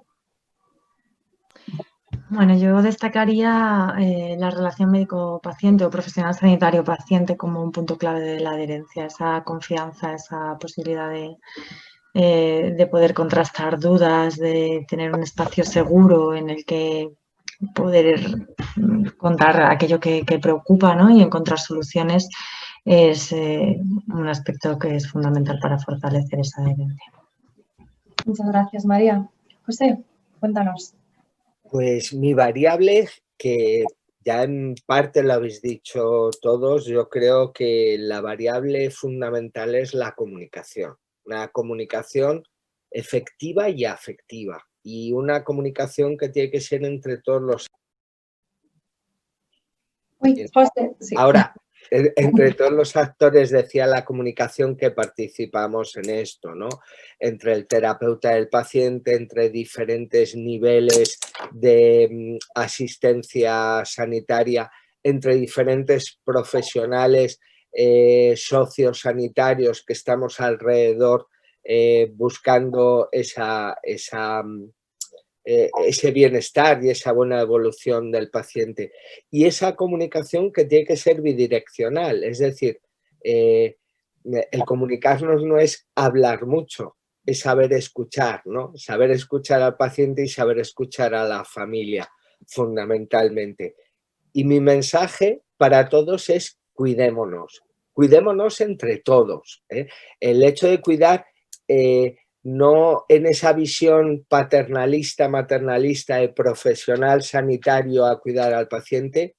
Bueno, yo destacaría la relación médico-paciente o profesional sanitario-paciente como un punto clave de la adherencia, esa confianza, esa posibilidad de poder contrastar dudas, de tener un espacio seguro en el que poder contar aquello que preocupa, ¿no? Y encontrar soluciones es un aspecto que es fundamental para fortalecer esa adherencia. Muchas gracias, María. José, cuéntanos. Pues mi variable, que ya en parte lo habéis dicho todos, yo creo que la variable fundamental es la comunicación. Una comunicación efectiva y afectiva. Y una comunicación que tiene que ser entre todos los... Uy, José, sí. Ahora, entre todos los actores, decía la comunicación que participamos en esto, ¿no? Entre el terapeuta y el paciente, entre diferentes niveles de asistencia sanitaria, entre diferentes profesionales sociosanitarios que estamos alrededor buscando ese bienestar y esa buena evolución del paciente. Y esa comunicación que tiene que ser bidireccional, es decir, el comunicarnos no es hablar mucho, es saber escuchar, ¿no? Saber escuchar al paciente y saber escuchar a la familia, fundamentalmente. Y mi mensaje para todos es cuidémonos. Cuidémonos entre todos, ¿eh? El hecho de cuidar... no en esa visión paternalista, maternalista de profesional sanitario a cuidar al paciente,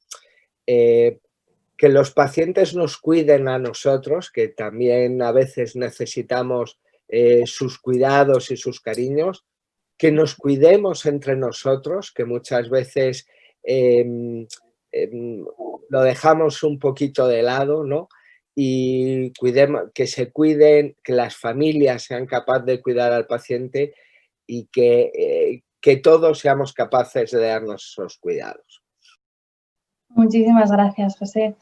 que los pacientes nos cuiden a nosotros, que también a veces necesitamos sus cuidados y sus cariños, que nos cuidemos entre nosotros, que muchas veces lo dejamos un poquito de lado, ¿no? Y que se cuiden, que las familias sean capaces de cuidar al paciente y que todos seamos capaces de darnos esos cuidados. Muchísimas gracias, José.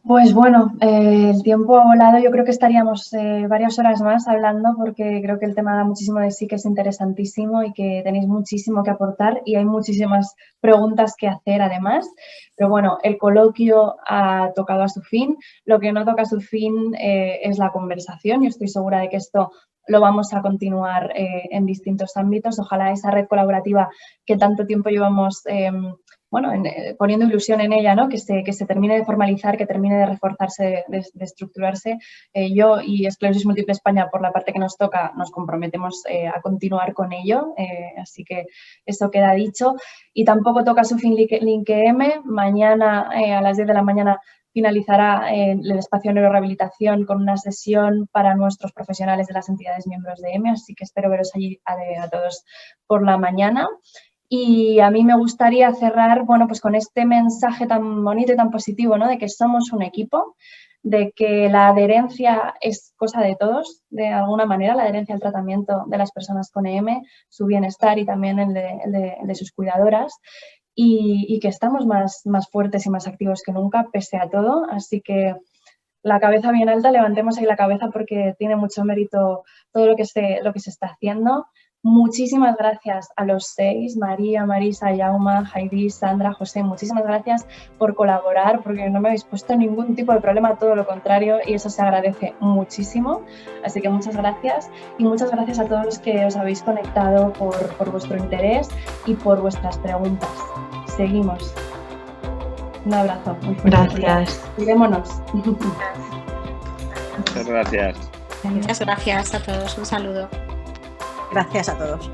Pues bueno, el tiempo ha volado, yo creo que estaríamos varias horas más hablando porque creo que el tema da muchísimo de sí, que es interesantísimo y que tenéis muchísimo que aportar y hay muchísimas preguntas que hacer además. Pero bueno, el coloquio ha tocado a su fin, lo que no toca a su fin es la conversación. Yo estoy segura de que esto lo vamos a continuar en distintos ámbitos. Ojalá esa red colaborativa que tanto tiempo llevamos poniendo ilusión en ella, ¿no? Que se termine de formalizar, que termine de reforzarse, de estructurarse. Yo y Esclerosis Múltiple España, por la parte que nos toca, nos comprometemos a continuar con ello, así que eso queda dicho. Y tampoco toca su fin LINKEM. Mañana a las 10 de la mañana finalizará el espacio de neurorehabilitación con una sesión para nuestros profesionales de las entidades miembros de EME, así que espero veros allí a todos por la mañana. Y a mí me gustaría cerrar, bueno, pues con este mensaje tan bonito y tan positivo, ¿no? De que somos un equipo, de que la adherencia es cosa de todos, de alguna manera, la adherencia al tratamiento de las personas con EM, su bienestar y también el de sus cuidadoras, y que estamos más fuertes y más activos que nunca, pese a todo. Así que la cabeza bien alta, levantemos ahí la cabeza porque tiene mucho mérito todo lo que se está haciendo. Muchísimas gracias a los 6, María, Marisa, Yauma, Heidi, Sandra, José, muchísimas gracias por colaborar, porque no me habéis puesto ningún tipo de problema, todo lo contrario, y eso se agradece muchísimo. Así que muchas gracias, y muchas gracias a todos los que os habéis conectado por vuestro interés y por vuestras preguntas. Seguimos. Un abrazo. Muy fuerte. Gracias. Cuidémonos. Muchas gracias. Muchas gracias a todos. Un saludo. Gracias a todos.